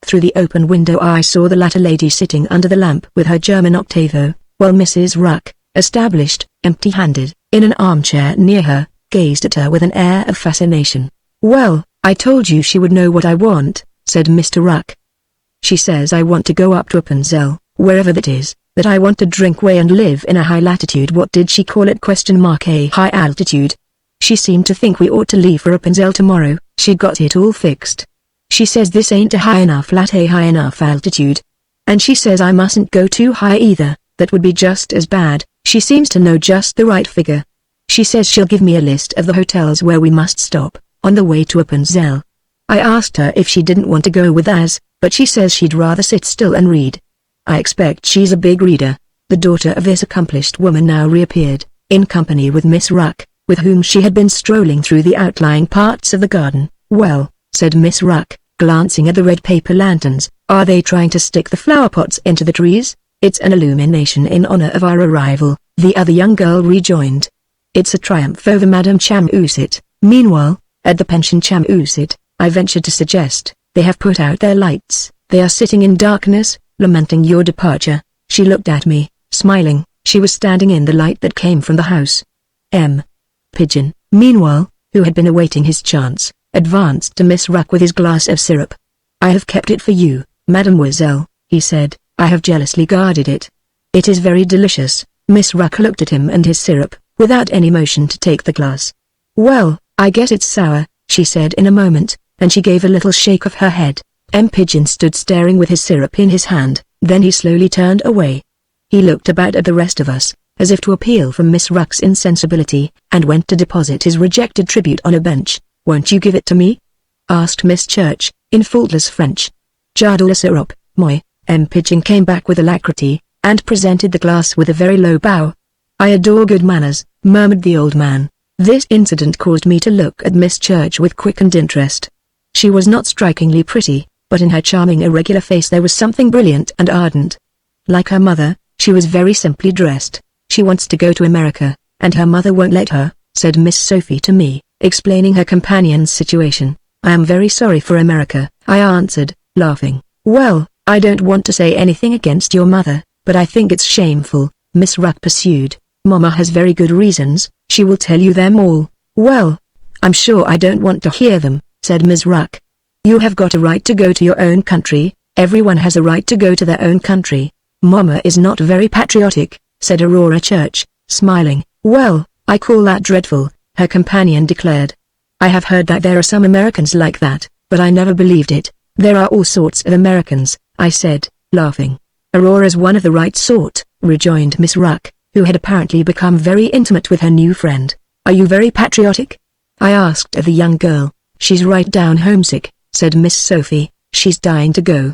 S1: Through the open window I saw the latter lady sitting under the lamp with her German octavo, while Mrs. Ruck, established, empty-handed, in an armchair near her, gazed at her with an air of fascination. "Well, I told you she would know what I want," said Mr. Ruck. "She says I want to go up to Appenzell, wherever that is, that I want to drink whey and live in a high latitude. What did she call it? A high altitude. She seemed to think we ought to leave for Appenzell tomorrow. She got it all fixed." She says this ain't a high enough altitude. And she says I mustn't go too high either, that would be just as bad. She seems to know just the right figure. She says she'll give me a list of the hotels where we must stop, on the way to Appenzell. I asked her if she didn't want to go with us, but she says she'd rather sit still and read. I expect she's a big reader. The daughter of this accomplished woman now reappeared, in company with Miss Ruck, with whom she had been strolling through the outlying parts of the garden. "Well," said Miss Ruck, glancing at the red paper lanterns, "are they trying to stick the flower pots into the trees?" "It's an illumination in honor of our arrival," the other young girl rejoined. "It's a triumph over Madame Chamousit." Meanwhile, at the pension Chamousit, I ventured to suggest, "They have put out their lights. They are sitting in darkness, lamenting your departure." She looked at me, smiling. She was standing in the light that came from the house. Pigeon, meanwhile, who had been awaiting his chance, advanced to Miss Ruck with his glass of syrup. "I have kept it for you, mademoiselle," he said. "I have jealously guarded it. It is very delicious." Miss Ruck looked at him and his syrup, without any motion to take the glass. "Well, I guess it's sour," she said in a moment, and she gave a little shake of her head. Pigeon stood staring with his syrup in his hand, then he slowly turned away. He looked about at the rest of us, as if to appeal from Miss Ruck's insensibility, and went to deposit his rejected tribute on a bench. "Won't you give it to me?" asked Miss Church, in faultless French. "J'adore le syrup, moi." Pigeon came back with alacrity, and presented the glass with a very low bow. "I adore good manners," murmured the old man. This incident caused me to look at Miss Church with quickened interest. She was not strikingly pretty, but in her charming irregular face there was something brilliant and ardent. Like her mother, she was very simply dressed. "She wants to go to America, and her mother won't let her," said Miss Sophie to me, explaining her companion's situation. "I am very sorry for America," I answered, laughing. "Well, I don't want to say anything against your mother, but I think it's shameful," Miss Ruck pursued. "Mama has very good reasons, she will tell you them all." "Well, I'm sure I don't want to hear them," said Ms. Ruck. "You have got a right to go to your own country. Everyone has a right to go to their own country." "Mama is not very patriotic," said Aurora Church, smiling. "Well, I call that dreadful," her companion declared. "I have heard that there are some Americans like that, but I never believed it." "There are all sorts of Americans," I said, laughing. "Aurora's one of the right sort," rejoined Miss Ruck, who had apparently become very intimate with her new friend. "Are you very patriotic?" I asked of the young girl. "She's right down homesick," said Miss Sophie. "She's dying to go.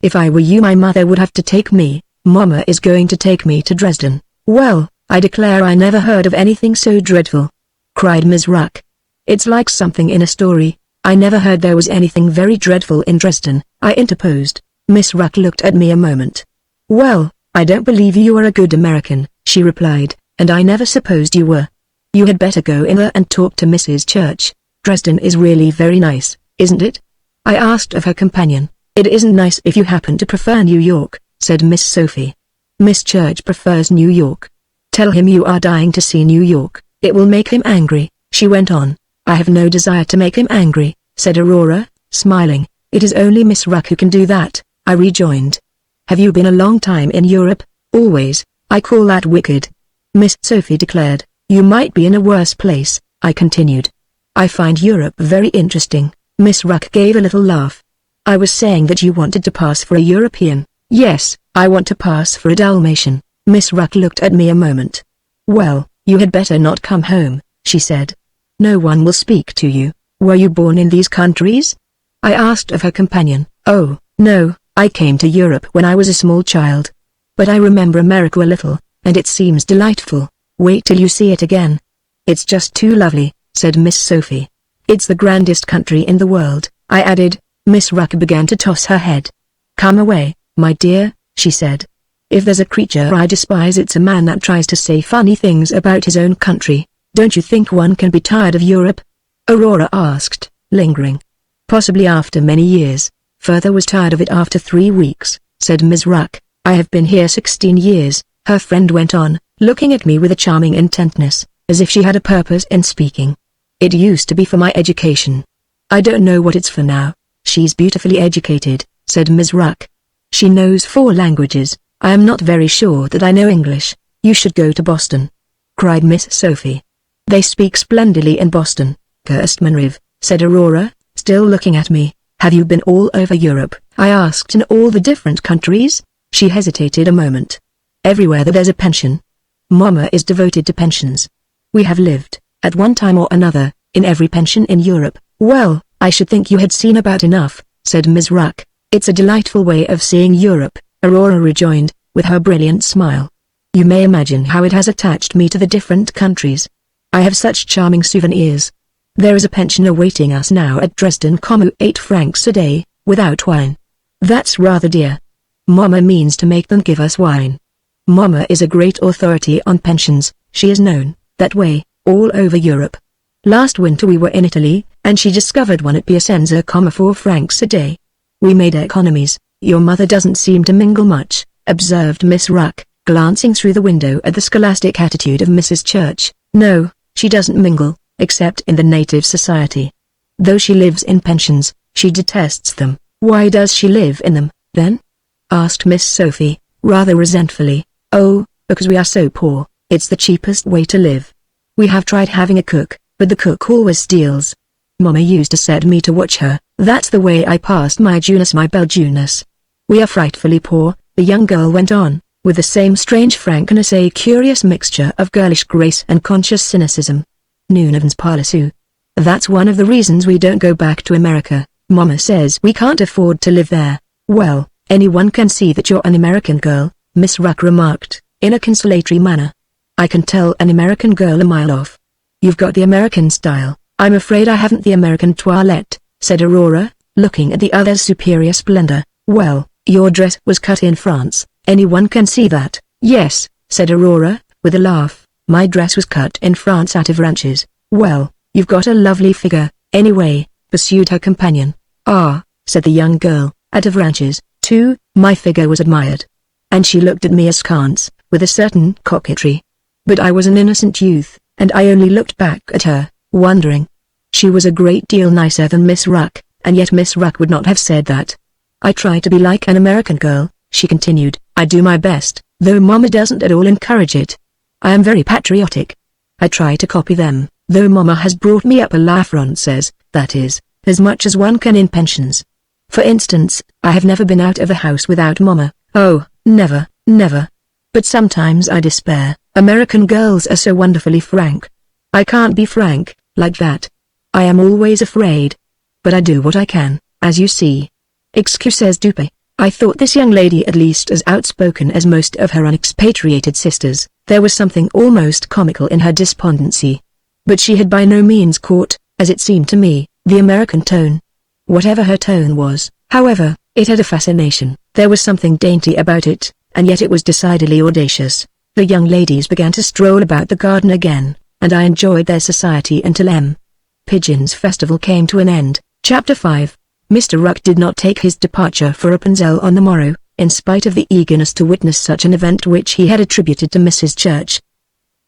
S1: If I were you, my mother would have to take me. Mama is going to take me to Dresden." "Well, I declare I never heard of anything so dreadful," cried Ms. Ruck. "It's like something in a story." "I never heard there was anything very dreadful in Dresden," I interposed. Miss Ruck looked at me a moment. "Well, I don't believe you are a good American," she replied, "and I never supposed you were. You had better go in there and talk to Mrs. Church. Dresden is really very nice, isn't it?" I asked of her companion. "It isn't nice if you happen to prefer New York," said Miss Sophie. "Miss Church prefers New York. Tell him you are dying to see New York, it will make him angry," she went on. "I have no desire to make him angry," said Aurora, smiling. "It is only Miss Ruck who can do that," I rejoined. "Have you been a long time in Europe?" "Always." "I call that wicked," Miss Sophie declared. "You might be in a worse place," I continued. "I find Europe very interesting." Miss Ruck gave a little laugh. "I was saying that you wanted to pass for a European." "Yes, I want to pass for a Dalmatian." Miss Ruck looked at me a moment. "Well, you had better not come home," she said. "No one will speak to you." "Were you born in these countries?" I asked of her companion. "Oh, no, I came to Europe when I was a small child. But I remember America a little, and it seems delightful. Wait till you see it again. It's just too lovely," said Miss Sophie. "It's the grandest country in the world," I added. Miss Ruck began to toss her head. "Come away, my dear," she said. "If there's a creature I despise, it's a man that tries to say funny things about his own country. Don't you think one can be tired of Europe?" Aurora asked, lingering. "Possibly after many years. Further was tired of it after 3 weeks," said Ms. Ruck. "I have been here 16 years, her friend went on, looking at me with a charming intentness, as if she had a purpose in speaking. "It used to be for my education. I don't know what it's for now." "She's beautifully educated," said Ms. Ruck. "She knows 4 languages. I am not very sure that I know English." "You should go to Boston," cried Miss Sophie. "They speak splendidly in Boston." "Gerstmanriv," said Aurora, still looking at me. Have you been all over Europe? I asked. In all the different countries? She hesitated a moment. Everywhere that there's a pension. Mama is devoted to pensions. We have lived, at one time or another, in every pension in Europe. Well, I should think you had seen about enough, said Ms. Ruck. It's a delightful way of seeing Europe, Aurora rejoined, with her brilliant smile. You may imagine how it has attached me to the different countries. I have such charming souvenirs. There is a pension awaiting us now at Dresden, 8 francs a day, without wine. That's rather dear. Mama means to make them give us wine. Mama is a great authority on pensions. She is known, that way, all over Europe. Last winter we were in Italy, and she discovered one at Piacenza, 4 francs a day. We made economies. Your mother doesn't seem to mingle much, observed Miss Ruck, glancing through the window at the scholastic attitude of Mrs. Church. No, she doesn't mingle, except in the native society. Though she lives in pensions, she detests them. Why does she live in them, then? Asked Miss Sophie, rather resentfully. Oh, because we are so poor. It's the cheapest way to live. We have tried having a cook, but the cook always steals. Mama used to set me to watch her. That's the way I passed my Junus, my Belgianus. We are frightfully poor, the young girl went on, with the same strange frankness, a curious mixture of girlish grace and conscious cynicism. Noonavans parlez-vous. That's one of the reasons we don't go back to America. Mama says we can't afford to live there. Well, anyone can see that you're an American girl, Miss Ruck remarked, in a consolatory manner. I can tell an American girl a mile off. You've got the American style. I'm afraid I haven't the American toilette, said Aurora, looking at the other's superior splendor. Well, your dress was cut in France, anyone can see that. Yes, said Aurora, with a laugh, my dress was cut in France at Avranches. Well, you've got a lovely figure, anyway, pursued her companion. Ah, said the young girl, at Avranches, too, my figure was admired. And she looked at me askance, with a certain coquetry. But I was an innocent youth, and I only looked back at her, wondering. She was a great deal nicer than Miss Ruck, and yet Miss Ruck would not have said that. I try to be like an American girl, she continued. I do my best, though Mama doesn't at all encourage it. I am very patriotic. I try to copy them, though Mama has brought me up à la Française, that is, as much as one can in pensions. For instance, I have never been out of the house without Mama. Oh, never, never. But sometimes I despair. American girls are so wonderfully frank. I can't be frank, like that. I am always afraid. But I do what I can, as you see. Excuses du peu. I thought this young lady at least as outspoken as most of her unexpatriated sisters. There was something almost comical in her despondency. But she had by no means caught, as it seemed to me, the American tone. Whatever her tone was, however, it had a fascination. There was something dainty about it, and yet it was decidedly audacious. The young ladies began to stroll about the garden again, and I enjoyed their society until M. Pigeon's festival came to an end. Chapter 5. Mr. Ruck did not take his departure for Rapunzel on the morrow, in spite of the eagerness to witness such an event which he had attributed to Mrs. Church.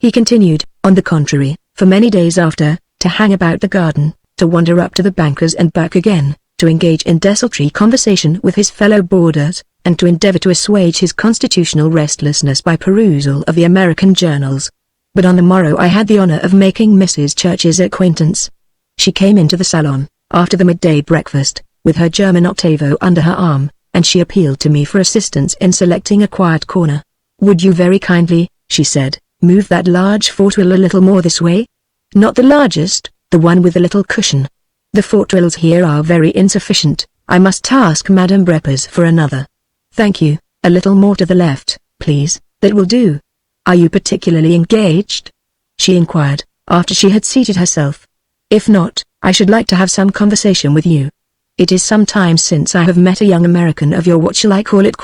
S1: He continued, on the contrary, for many days after, to hang about the garden, to wander up to the banker's and back again, to engage in desultory conversation with his fellow boarders, and to endeavor to assuage his constitutional restlessness by perusal of the American journals. But on the morrow I had the honor of making Mrs. Church's acquaintance. She came into the salon, after the midday breakfast, with her German octavo under her arm, and she appealed to me for assistance in selecting a quiet corner. Would you very kindly, she said, move that large footstool a little more this way? Not the largest, the one with the little cushion. The footstools here are very insufficient. I must ask Madame Beaurepas for another. Thank you, a little more to the left, please, that will do. Are you particularly engaged? She inquired, after she had seated herself. If not, I should like to have some conversation with you. It is some time since I have met a young American of your what shall I call it ?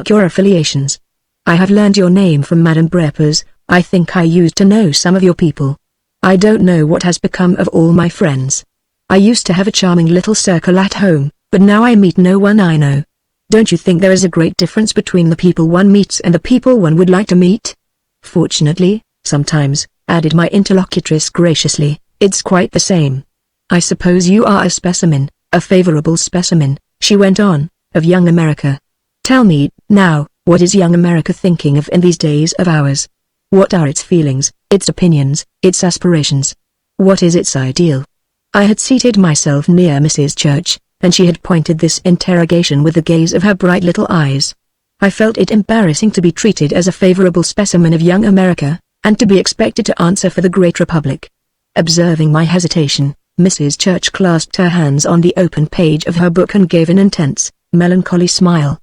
S1: Your affiliations. I have learned your name from Madame Beaurepas. I think I used to know some of your people. I don't know what has become of all my friends. I used to have a charming little circle at home, but now I meet no one I know. Don't you think there is a great difference between the people one meets and the people one would like to meet? Fortunately, sometimes, added my interlocutress graciously, it's quite the same. I suppose you are a specimen, a favorable specimen, she went on, of young America. Tell me, now, what is young America thinking of in these days of ours? What are its feelings, its opinions, its aspirations? What is its ideal? I had seated myself near Mrs. Church, and she had pointed this interrogation with the gaze of her bright little eyes. I felt it embarrassing to be treated as a favorable specimen of young America, and to be expected to answer for the great republic. Observing my hesitation, Mrs. Church clasped her hands on the open page of her book and gave an intense, melancholy smile.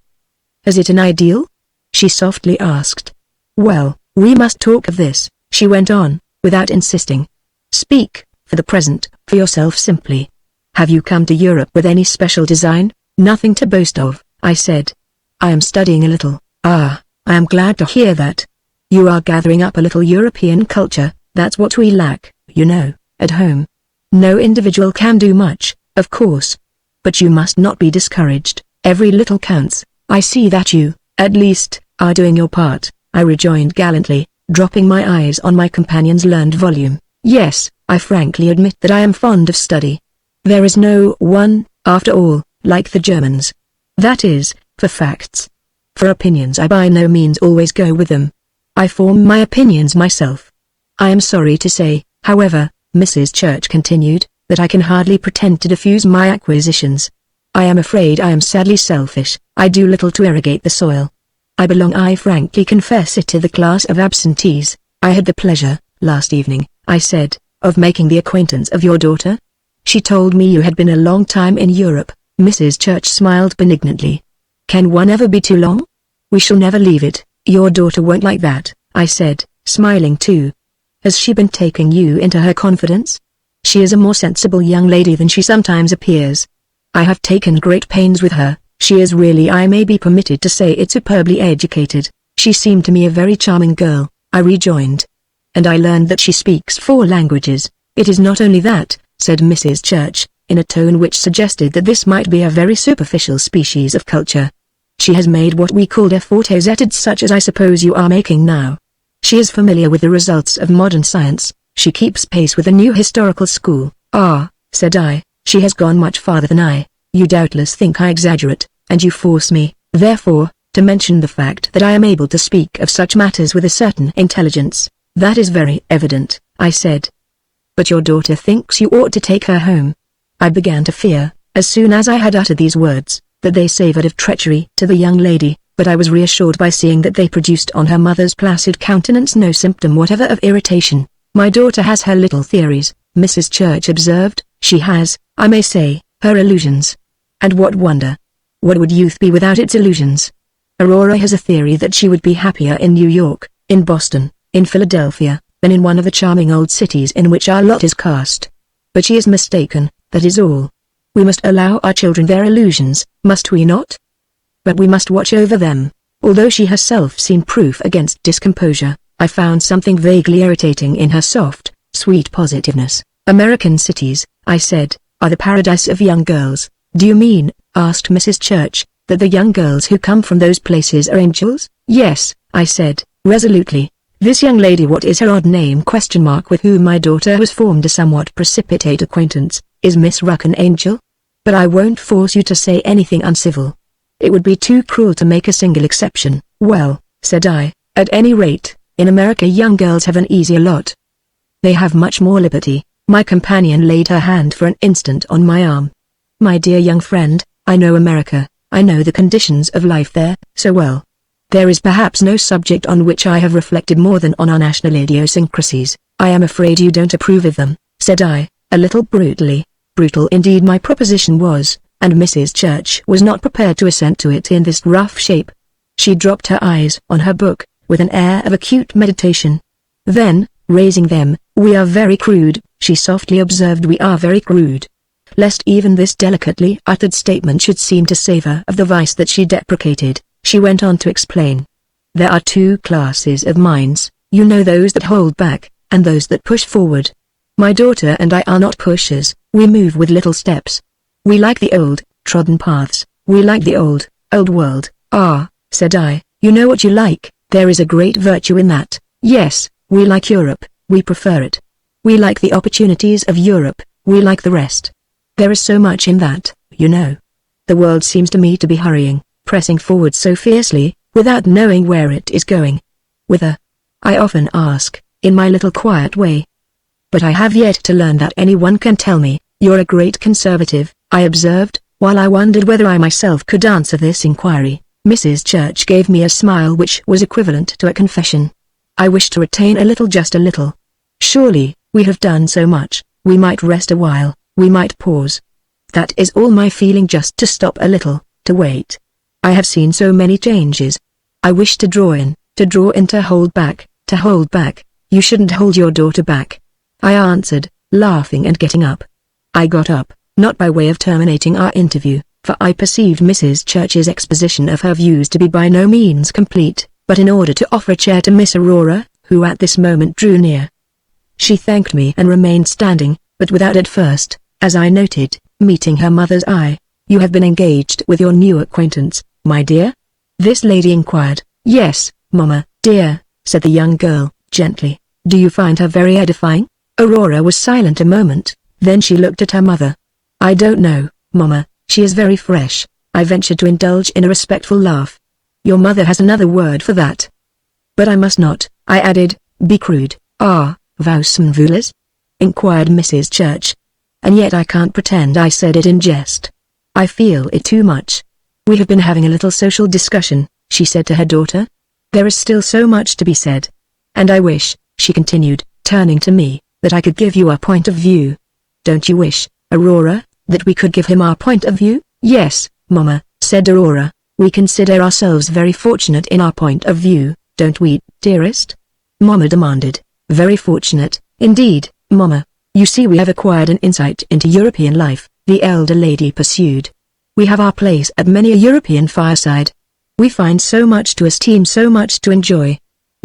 S1: "Is it an ideal?" she softly asked. "Well, we must talk of this," she went on, without insisting. "Speak, for the present, for yourself simply. Have you come to Europe with any special design?" "Nothing to boast of," I said. "I am studying a little." "Ah, I am glad to hear that. You are gathering up a little European culture. That's what we lack, you know, at home. No individual can do much, of course. But you must not be discouraged, every little counts. I see that you, at least, are doing your part," I rejoined gallantly, dropping my eyes on my companion's learned volume. "Yes, I frankly admit that I am fond of study. There is no one, after all, like the Germans. That is, for facts. For opinions I by no means always go with them. I form my opinions myself. I am sorry to say, however," Mrs. Church continued, "that I can hardly pretend to diffuse my acquisitions. I am afraid I am sadly selfish. I do little to irrigate the soil. I frankly confess it, to the class of absentees. I had the pleasure, last evening," I said, "of making the acquaintance of your daughter. She told me you had been a long time in Europe." Mrs. Church smiled benignantly. "Can one ever be too long? We shall never leave it." "Your daughter won't like that," I said, smiling too. "Has she been taking you into her confidence? She is a more sensible young lady than she sometimes appears. I have taken great pains with her. She is really, I may be permitted to say it, superbly educated." "She seemed to me a very charming girl," I rejoined. "And I learned that she speaks 4 languages." "It is not only that," said Mrs. Church, in a tone which suggested that this might be a very superficial species of culture. "She has made what we called efforts, such as I suppose you are making now. She is familiar with the results of modern science. She keeps pace with the new historical school." "Ah," said I, "she has gone much farther than I. You doubtless think I exaggerate, and you force me, therefore, to mention the fact that I am able to speak of such matters with a certain intelligence." "That is very evident," I said. "But your daughter thinks you ought to take her home." I began to fear, as soon as I had uttered these words, that they savoured of treachery to the young lady, but I was reassured by seeing that they produced on her mother's placid countenance no symptom whatever of irritation. "My daughter has her little theories," Mrs. Church observed. "She has, I may say, her illusions. And what wonder? What would youth be without its illusions? Aurora has a theory that she would be happier in New York, in Boston, in Philadelphia, than in one of the charming old cities in which our lot is cast. But she is mistaken, that is all. We must allow our children their illusions, must we not? But we must watch over them." Although she herself seemed proof against discomposure, I found something vaguely irritating in her soft, sweet positiveness. "American cities," I said, "are the paradise of young girls." "Do you mean," asked Mrs. Church, "that the young girls who come from those places are angels?" "Yes," I said, resolutely. "This young lady, what is her odd name, with whom my daughter has formed a somewhat precipitate acquaintance, is Miss Ruck an angel? But I won't force you to say anything uncivil. It would be too cruel to make a single exception." "Well," said I, "at any rate, in America young girls have an easier lot. They have much more liberty." My companion laid her hand for an instant on my arm. "My dear young friend, I know America, I know the conditions of life there, so well. There is perhaps no subject on which I have reflected more than on our national idiosyncrasies." "I am afraid you don't approve of them," said I, a little brutally. Brutal indeed my proposition was, and Mrs. Church was not prepared to assent to it in this rough shape. She dropped her eyes on her book, with an air of acute meditation. Then, raising them, "We are very crude," she softly observed. "We are very crude." Lest even this delicately uttered statement should seem to savour of the vice that she deprecated, she went on to explain. "There are 2 classes of minds, you know, those that hold back, and those that push forward. My daughter and I are not pushers, we move with little steps. We like the old, trodden paths, we like the old world." "Ah," said I, "you know what you like, there is a great virtue in that." "Yes, we like Europe, we prefer it. We like the opportunities of Europe, we like the rest. There is so much in that, you know. The world seems to me to be hurrying, pressing forward so fiercely, without knowing where it is going. Whither? I often ask, in my little quiet way. But I have yet to learn that anyone can tell me." "You're a great conservative," I observed, While I wondered whether I myself could answer this inquiry, Mrs. Church gave me a smile which was equivalent to a confession. I wish to retain a little, just a little. Surely, we have done so much, we might rest a while, we might pause. That is all my feeling, just to stop a little, to wait. I have seen so many changes. I wish to draw in, to hold back, to hold back. You shouldn't hold your daughter back, I answered, laughing and getting up. I got up, not by way of terminating our interview, for I perceived Mrs. Church's exposition of her views to be by no means complete, but in order to offer a chair to Miss Aurora, who at this moment drew near. She thanked me and remained standing, but without at first, as I noted, meeting her mother's eye. You have been engaged with your new acquaintance, my dear? This lady inquired. Yes, Mamma, dear, said the young girl, gently. Do you find her very edifying? Aurora was silent a moment, then she looked at her mother. I don't know, Mamma, she is very fresh, I ventured to indulge in a respectful laugh. Your mother has another word for that. But I must not, I added, be crude. Ah, vous s'en voulez? Inquired Mrs. Church. And yet I can't pretend I said it in jest. I feel it too much. We have been having a little social discussion, she said to her daughter. There is still so much to be said. And I wish, she continued, turning to me, that I could give you our point of view. Don't you wish, Aurora, that we could give him our point of view? Yes, Mamma, said Aurora, we consider ourselves very fortunate in our point of view, don't we, dearest? Mamma demanded. Very fortunate, indeed, Mamma. You see, we have acquired an insight into European life, the elder lady pursued. We have our place at many a European fireside. We find so much to esteem, so much to enjoy.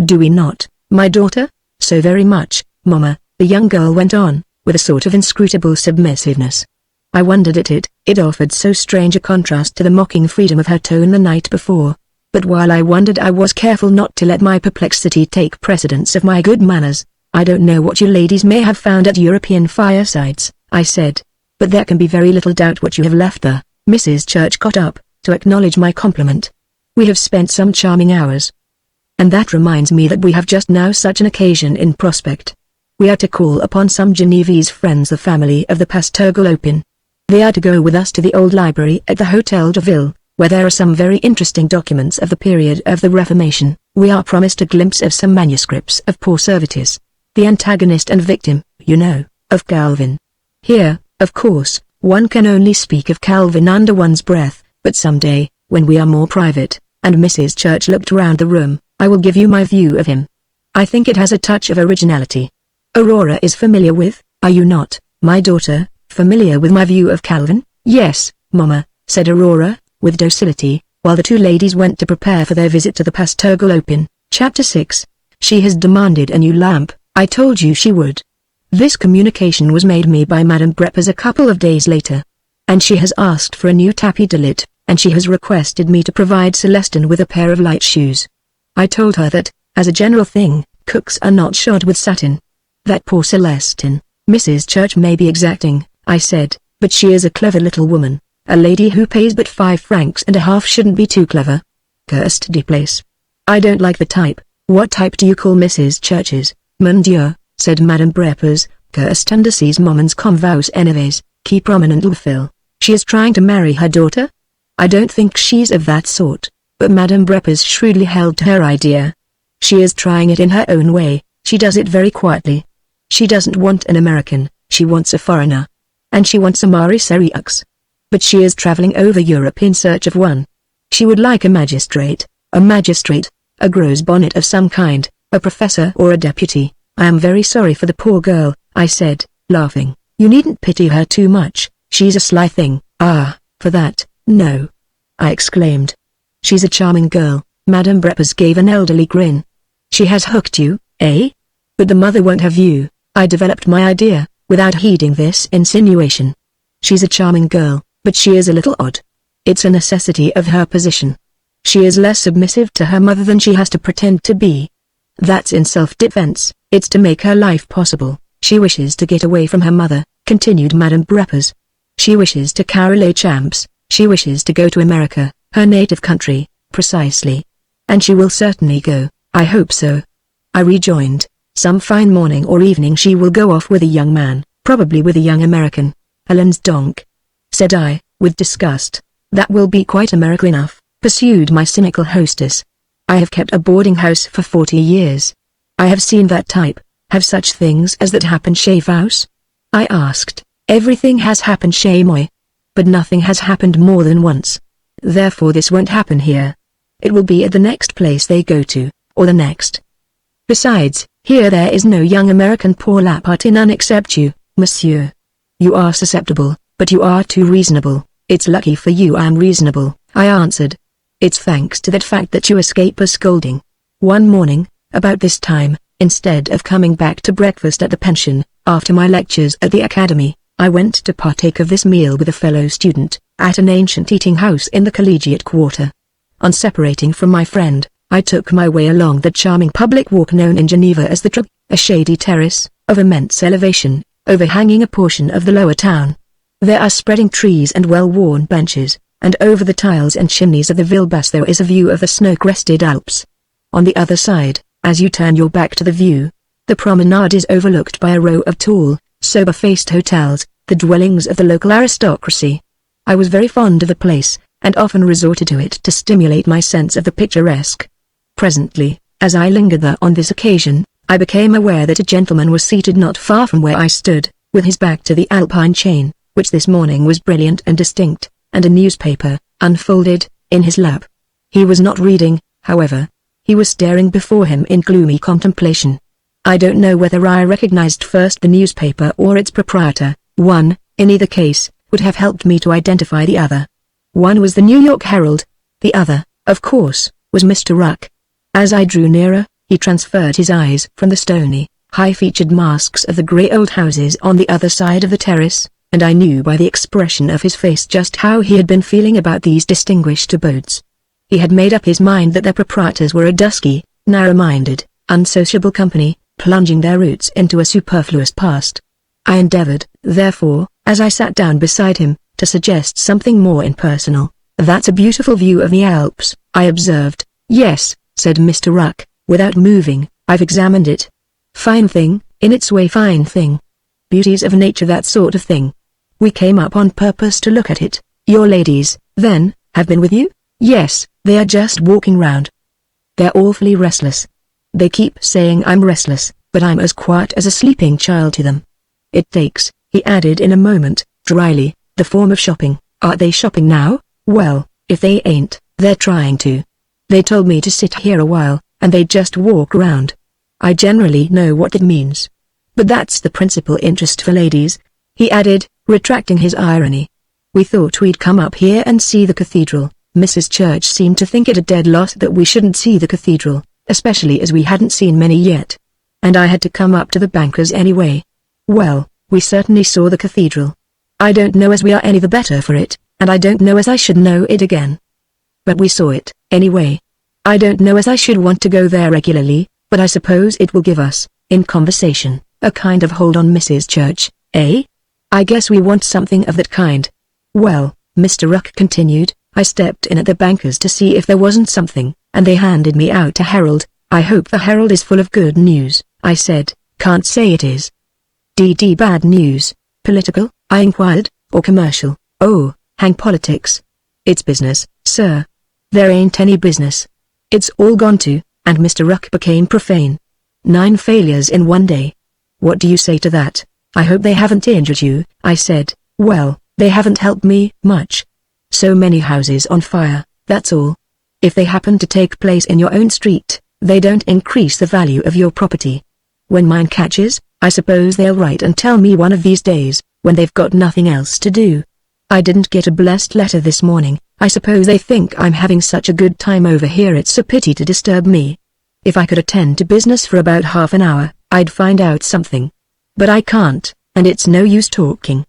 S1: Do we not, my daughter? So very much, Mamma, the young girl went on, with a sort of inscrutable submissiveness. I wondered at it, it offered so strange a contrast to the mocking freedom of her tone the night before. But while I wondered, I was careful not to let my perplexity take precedence of my good manners. I don't know what you ladies may have found at European firesides, I said, but there can be very little doubt what you have left there. Mrs. Church got up, to acknowledge my compliment. We have spent some charming hours. And that reminds me that we have just now such an occasion in prospect. We are to call upon some Genevese friends, the family of the Pasteur Galopin. They are to go with us to the old library at the Hôtel de Ville, where there are some very interesting documents of the period of the Reformation. We are promised a glimpse of some manuscripts of poor Servetus, the antagonist and victim, you know, of Calvin. Here, of course, one can only speak of Calvin under one's breath, but some day, when we are more private, and Mrs. Church looked round the room, I will give you my view of him. I think it has a touch of originality. Aurora is familiar with, are you not, my daughter, familiar with my view of Calvin? Yes, Mamma, said Aurora, with docility, while the two ladies went to prepare for their visit to the Pasteur Galopin. Chapter 6. She has demanded a new lamp. I told you she would. This communication was made me by Madame Beaurepas a couple of days later. And she has asked for a new tapis de lit, and she has requested me to provide Celestine with a pair of light shoes. I told her that, as a general thing, cooks are not shod with satin. That poor Celestine, Mrs. Church may be exacting, I said, but she is a clever little woman. A lady who pays but 5 francs and a half shouldn't be too clever. Cursed déplace. I don't like the type. What type do you call Mrs. Church's? Mon Dieu, said Madame Beaurepas, cursed underseas moments comme vous enneves, qui prominent le fil. She is trying to marry her daughter? I don't think she's of that sort, but Madame Beaurepas shrewdly held to her idea. She is trying it in her own way, she does it very quietly. She doesn't want an American, she wants a foreigner. And she wants a Mari Serieux. But she is traveling over Europe in search of one. She would like a magistrate, a gros bonnet of some kind, a professor or a deputy. I am very sorry for the poor girl, I said, laughing. You needn't pity her too much, she's a sly thing. Ah, for that, no. I exclaimed. She's a charming girl. Madame Beaurepas gave an elderly grin. She has hooked you, eh? But the mother won't have you. I developed my idea, without heeding this insinuation. She's a charming girl, but she is a little odd. It's a necessity of her position. She is less submissive to her mother than she has to pretend to be. That's in self-defense, it's to make her life possible. She wishes to get away from her mother, continued Madame Beaurepas. She wishes to carry les champs, she wishes to go to America, her native country, precisely. And she will certainly go, I hope so. I rejoined, some fine morning or evening she will go off with a young man, probably with a young American. Allons donc, said I, with disgust. That will be quite American enough, pursued my cynical hostess. I have kept a boarding house for 40 years. I have seen that type. Have such things as that happened Shave House? I asked. Everything has happened chez moi. But nothing has happened more than once. Therefore this won't happen here. It will be at the next place they go to, or the next. Besides, here there is no young American pour la partie none except you, monsieur. You are susceptible, but you are too reasonable. It's lucky for you I am reasonable, I answered. It's thanks to that fact that you escape a scolding. One morning, about this time, instead of coming back to breakfast at the pension, after my lectures at the academy, I went to partake of this meal with a fellow student, at an ancient eating house in the collegiate quarter. On separating from my friend, I took my way along the charming public walk known in Geneva as the Trub, a shady terrace, of immense elevation, overhanging a portion of the lower town. There are spreading trees and well-worn benches, and over the tiles and chimneys of the Beaurepas there is a view of the snow-crested Alps. On the other side, as you turn your back to the view, the promenade is overlooked by a row of tall, sober-faced hotels, the dwellings of the local aristocracy. I was very fond of the place, and often resorted to it to stimulate my sense of the picturesque. Presently, as I lingered there on this occasion, I became aware that a gentleman was seated not far from where I stood, with his back to the Alpine chain, which this morning was brilliant and distinct, and a newspaper, unfolded, in his lap. He was not reading, however. He was staring before him in gloomy contemplation. I don't know whether I recognized first the newspaper or its proprietor. One, in either case, would have helped me to identify the other. One was the New York Herald. The other, of course, was Mr. Ruck. As I drew nearer, he transferred his eyes from the stony, high-featured masks of the grey old houses on the other side of the terrace, and I knew by the expression of his face just how he had been feeling about these distinguished abodes. He had made up his mind that their proprietors were a dusky, narrow-minded, unsociable company, plunging their roots into a superfluous past. I endeavored, therefore, as I sat down beside him, to suggest something more impersonal. "That's a beautiful view of the Alps," I observed. "Yes," said Mr. Ruck, without moving, "I've examined it. Fine thing, in its way fine thing. Beauties of nature, that sort of thing. We came up on purpose to look at it." "Your ladies, then, have been with you?" "Yes, they are just walking round. They're awfully restless. They keep saying I'm restless, but I'm as quiet as a sleeping child to them. It takes," he added in a moment, dryly, "the form of shopping." "Are they shopping now?" "Well, if they ain't, they're trying to. They told me to sit here a while, and they just walk round. I generally know what that means. But that's the principal interest for ladies," he added, retracting his irony. "We thought we'd come up here and see the cathedral. Mrs. Church seemed to think it a dead loss that we shouldn't see the cathedral, especially as we hadn't seen many yet. And I had to come up to the bankers anyway. Well, we certainly saw the cathedral. I don't know as we are any the better for it, and I don't know as I should know it again. But we saw it, anyway. I don't know as I should want to go there regularly, but I suppose it will give us, in conversation, a kind of hold on Mrs. Church, eh? I guess we want something of that kind. Well," Mr. Ruck continued, "I stepped in at the bankers to see if there wasn't something, and they handed me out a Herald. I hope the Herald is full of good news," I said. "Can't say it is." "D.D. bad news? Political?" I inquired, "or commercial?" "Oh, hang politics. It's business, sir. There ain't any business. It's all gone to," and Mr. Ruck became profane. 9 failures in one day. What do you say to that? "I hope they haven't injured you," I said. "Well, they haven't helped me much. So many houses on fire, that's all. If they happen to take place in your own street, they don't increase the value of your property. When mine catches, I suppose they'll write and tell me one of these days, when they've got nothing else to do. I didn't get a blessed letter this morning. I suppose they think I'm having such a good time over here it's a pity to disturb me. If I could attend to business for about half an hour, I'd find out something. But I can't, and it's no use talking.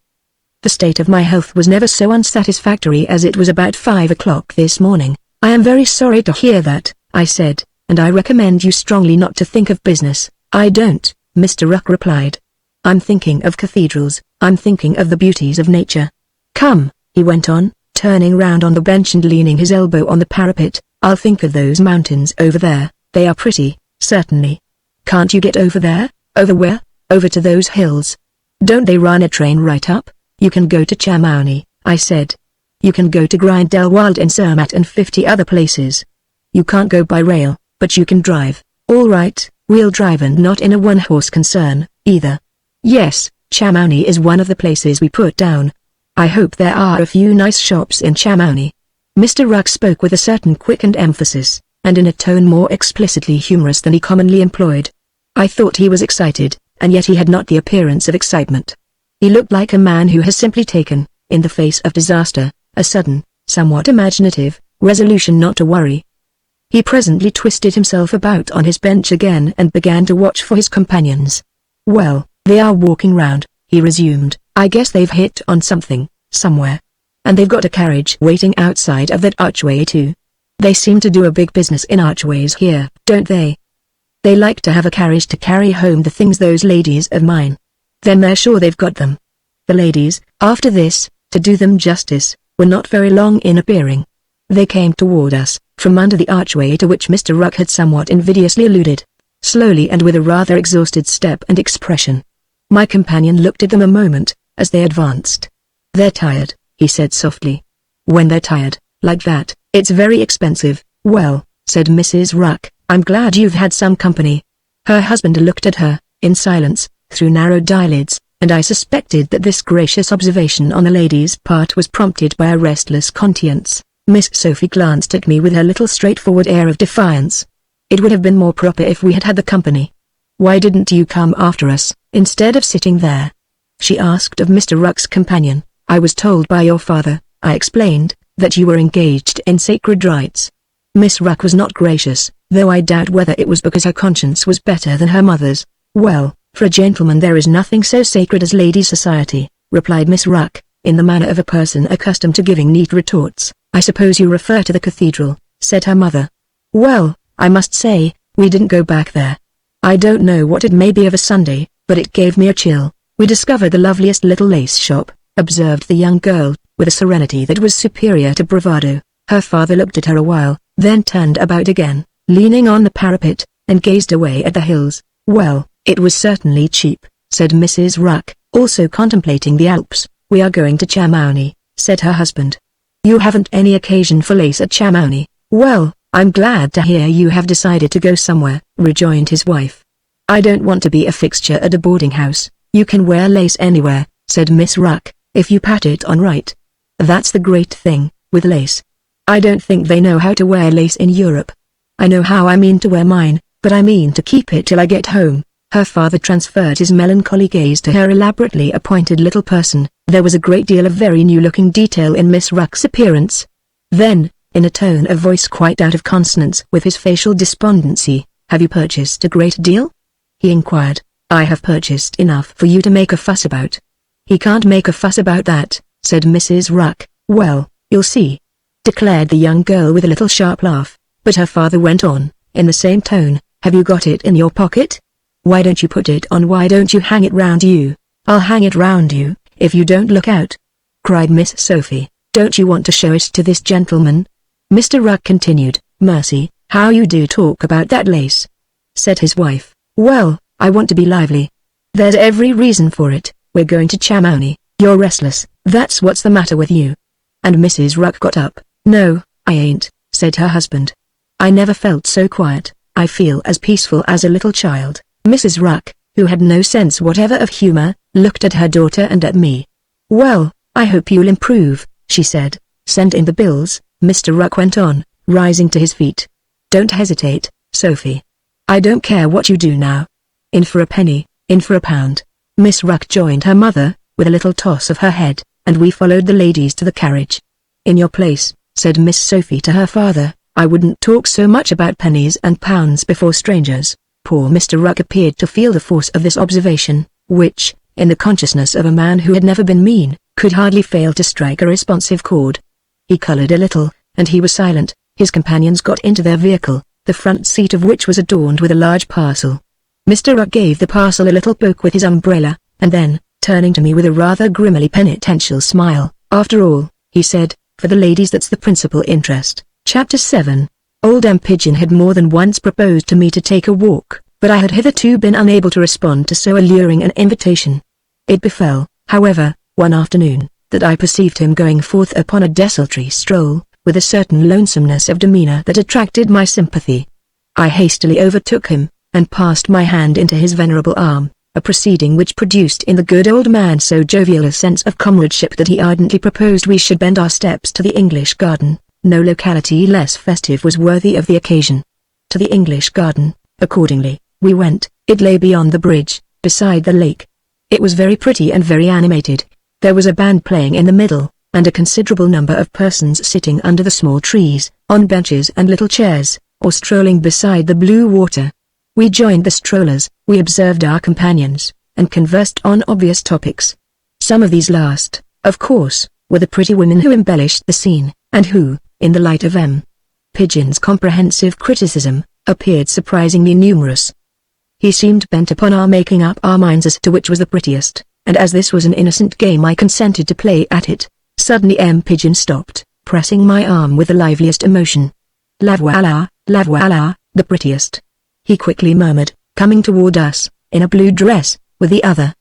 S1: The state of my health was never so unsatisfactory as it was about 5 o'clock this morning. "I am very sorry to hear that," I said, "and I recommend you strongly not to think of business." "I don't," Mr. Ruck replied. "I'm thinking of cathedrals, I'm thinking of the beauties of nature. Come," he went on, turning round on the bench and leaning his elbow on the parapet, "I'll think of those mountains over there. They are pretty, certainly. Can't you get over there?" "Over where?" "Over to those hills. Don't they run a train right up?" "You can go to Chamonix," I said. You can go to Grindelwald and Zermatt and 50 other places. You can't go by rail, but you can drive. All right, we'll drive, and not in a one-horse concern, either. Yes, Chamouni is one of the places we put down. I hope there are a few nice shops in Chamouni. Mr. Ruck spoke with a certain quickened emphasis, and in a tone more explicitly humorous than he commonly employed. I thought he was excited, and yet he had not the appearance of excitement. He looked like a man who has simply taken, in the face of disaster, a sudden, somewhat imaginative, resolution not to worry. He presently twisted himself about on his bench again and began to watch for his companions. "Well, they are walking round," he resumed. "I guess they've hit on something, somewhere. And they've got a carriage waiting outside of that archway too. They seem to do a big business in archways here, don't they? They like to have a carriage to carry home the things, those ladies of mine. Then they're sure they've got them." The ladies, after this, to do them justice, were not very long in appearing. They came toward us, from under the archway to which Mr. Ruck had somewhat invidiously alluded, slowly and with a rather exhausted step and expression. My companion looked at them a moment, as they advanced. "They're tired," he said softly. "When they're tired, like that, it's very expensive." "Well," said Mrs. Ruck, "I'm glad you've had some company." Her husband looked at her, in silence, through narrowed eyelids, and I suspected that this gracious observation on the lady's part was prompted by a restless conscience. Miss Sophie glanced at me with her little straightforward air of defiance. "It would have been more proper if we had had the company. Why didn't you come after us, instead of sitting there?" she asked of Mr. Ruck's companion. "I was told by your father," I explained, "that you were engaged in sacred rites." Miss Ruck was not gracious, though I doubt whether it was because her conscience was better than her mother's. "Well, for a gentleman there is nothing so sacred as ladies' society," replied Miss Ruck, in the manner of a person accustomed to giving neat retorts. "I suppose you refer to the cathedral," said her mother. "Well, I must say, we didn't go back there. I don't know what it may be of a Sunday, but it gave me a chill." "We discovered the loveliest little lace shop," observed the young girl, with a serenity that was superior to bravado. Her father looked at her a while, then turned about again, leaning on the parapet, and gazed away at the hills. "Well, it was certainly cheap," said Mrs. Ruck, also contemplating the Alps. "We are going to Chamouni," said her husband. "You haven't any occasion for lace at Chamouni." "Well, I'm glad to hear you have decided to go somewhere," rejoined his wife. "I don't want to be a fixture at a boarding house." "You can wear lace anywhere," said Miss Ruck, "if you pat it on right. That's the great thing, with lace. I don't think they know how to wear lace in Europe. I know how I mean to wear mine, but I mean to keep it till I get home." Her father transferred his melancholy gaze to her elaborately appointed little person. There was a great deal of very new-looking detail in Miss Ruck's appearance. Then, in a tone of voice quite out of consonance with his facial despondency, "Have you purchased a great deal?" he inquired. "I have purchased enough for you to make a fuss about." "He can't make a fuss about that," said Mrs. Ruck. "Well, you'll see," declared the young girl with a little sharp laugh. But her father went on, in the same tone, "Have you got it in your pocket? Why don't you put it on? Why don't you hang it round you?" "I'll hang it round you, if you don't look out," cried Miss Sophie. "Don't you want to show it to this gentleman?" Mr. Ruck continued. "Mercy, how you do talk about that lace," said his wife. "Well, I want to be lively. There's every reason for it. We're going to Chamouni. You're restless, that's what's the matter with you." And Mrs. Ruck got up. "No, I ain't," said her husband. "I never felt so quiet. I feel as peaceful as a little child." Mrs. Ruck, who had no sense whatever of humor, looked at her daughter and at me. "Well, I hope you'll improve," she said. "Send in the bills," Mr. Ruck went on, rising to his feet. "Don't hesitate, Sophie. I don't care what you do now. In for a penny, in for a pound." Miss Ruck joined her mother, with a little toss of her head, and we followed the ladies to the carriage. "In your place," said Miss Sophie to her father, "I wouldn't talk so much about pennies and pounds before strangers." Poor Mr. Ruck appeared to feel the force of this observation, which, in the consciousness of a man who had never been mean, could hardly fail to strike a responsive chord. He colored a little, and he was silent. His companions got into their vehicle, the front seat of which was adorned with a large parcel. Mr. Ruck gave the parcel a little poke with his umbrella, and then, turning to me with a rather grimmily penitential smile, "After all," he said, "for the ladies that's the principal interest." Chapter 7. Old M. Pigeon had more than once proposed to me to take a walk, but I had hitherto been unable to respond to so alluring an invitation. It befell, however, one afternoon, that I perceived him going forth upon a desultory stroll, with a certain lonesomeness of demeanor that attracted my sympathy. I hastily overtook him, and passed my hand into his venerable arm, a proceeding which produced in the good old man so jovial a sense of comradeship that he ardently proposed we should bend our steps to the English garden. No locality less festive was worthy of the occasion. To the English garden, accordingly, we went. It lay beyond the bridge, beside the lake. It was very pretty and very animated. There was a band playing in the middle, and a considerable number of persons sitting under the small trees, on benches and little chairs, or strolling beside the blue water. We joined the strollers, we observed our companions, and conversed on obvious topics. Some of these last, of course, were the pretty women who embellished the scene, and who, in the light of M. Pigeon's comprehensive criticism, appeared surprisingly numerous. He seemed bent upon our making up our minds as to which was the prettiest, and as this was an innocent game I consented to play at it. Suddenly M. Pigeon stopped, pressing my arm with the liveliest emotion. La voilà, the prettiest," he quickly murmured, coming toward us, in a blue dress, with the other.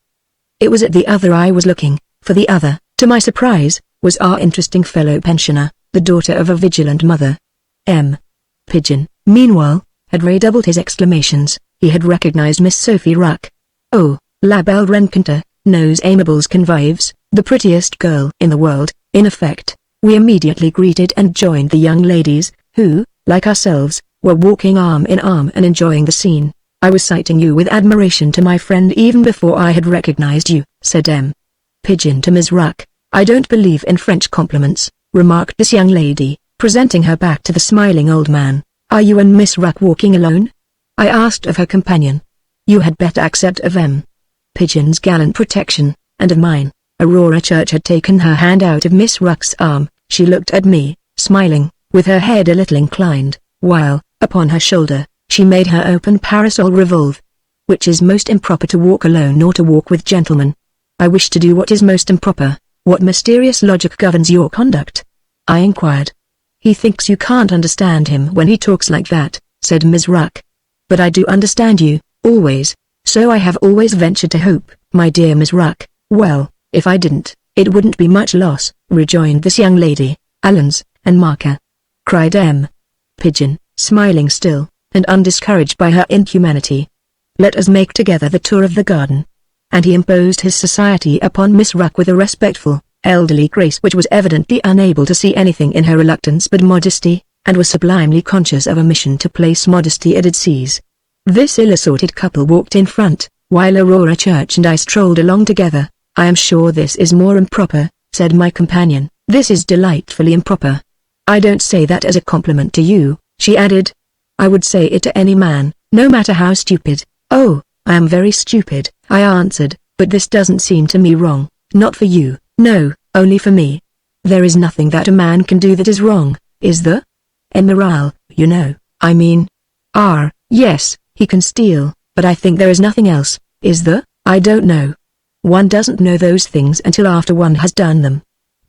S1: It was at the other I was looking, for the other, to my surprise, was our interesting fellow pensioner, the daughter of a vigilant mother. M. Pigeon, meanwhile, had redoubled his exclamations. He had recognized Miss Sophie Ruck. "Oh, la belle rencontre, nos aimables convives, the prettiest girl in the world." In effect, we immediately greeted and joined the young ladies, who, like ourselves, were walking arm in arm and enjoying the scene. "I was citing you with admiration to my friend even before I had recognized you," said M. Pigeon to Miss Ruck. "I don't believe in French compliments," remarked this young lady, presenting her back to the smiling old man. "Are you and Miss Ruck walking alone?" I asked of her companion. "You had better accept of M. Pigeon's gallant protection, and of mine." Aurora Church had taken her hand out of Miss Ruck's arm. She looked at me, smiling, with her head a little inclined, while, upon her shoulder, she made her open parasol revolve. "Which is most improper, to walk alone or to walk with gentlemen?" "I wish to do what is most improper." "What mysterious logic governs your conduct?" I inquired. "He thinks you can't understand him when he talks like that," said Miss Ruck. "But I do understand you, always. So I have always ventured to hope, my dear Miss Ruck." "Well, if I didn't, it wouldn't be much loss," rejoined this young lady. "Allens, and Marker," cried M. Pigeon, smiling still, and undiscouraged by her inhumanity. "Let us make together the tour of the garden." And he imposed his society upon Miss Ruck with a respectful, elderly grace which was evidently unable to see anything in her reluctance but modesty, and was sublimely conscious of a mission to place modesty at its ease. This ill-assorted couple walked in front, while Aurora Church and I strolled along together. "I am sure this is more improper," said my companion. "This is delightfully improper." "I don't say that as a compliment to you," she added. "I would say it to any man, no matter how stupid." "Oh, I am very stupid," I answered, "but this doesn't seem to me wrong." "Not for you, no, only for me. There is nothing that a man can do that is wrong, is there? Immoral, you know, I mean." Yes, he can steal, but I think there is nothing else, is there?" "I don't know. One doesn't know those things until after one has done them.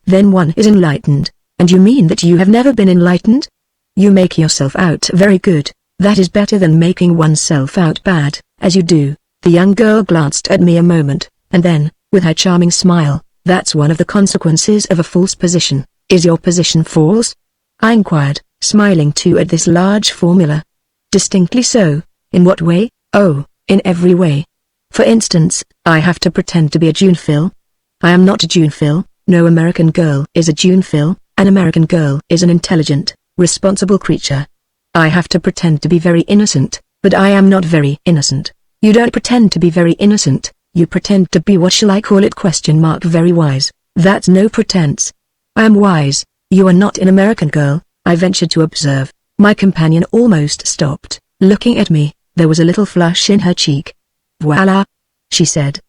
S1: Then one is enlightened." "And you mean that you have never been enlightened?" "You make yourself out very good. That is better than making oneself out bad, as you do." The young girl glanced at me a moment, and then, with her charming smile, "That's one of the consequences of a false position." "Is your position false?" I inquired, smiling too at this large formula. "Distinctly so." "In what way?" "Oh, in every way. For instance, I have to pretend to be a Junefil. I am not a Junefil. No American girl is a Junefil. An American girl is an intelligent, responsible creature. I have to pretend to be very innocent, but I am not very innocent. You don't pretend to be very innocent, you pretend to be, what shall I call it, very wise. That's no pretense." "I am wise. You are not an American girl," I ventured to observe. My companion almost stopped, looking at me. There was a little flush in her cheek. "Voila," she said.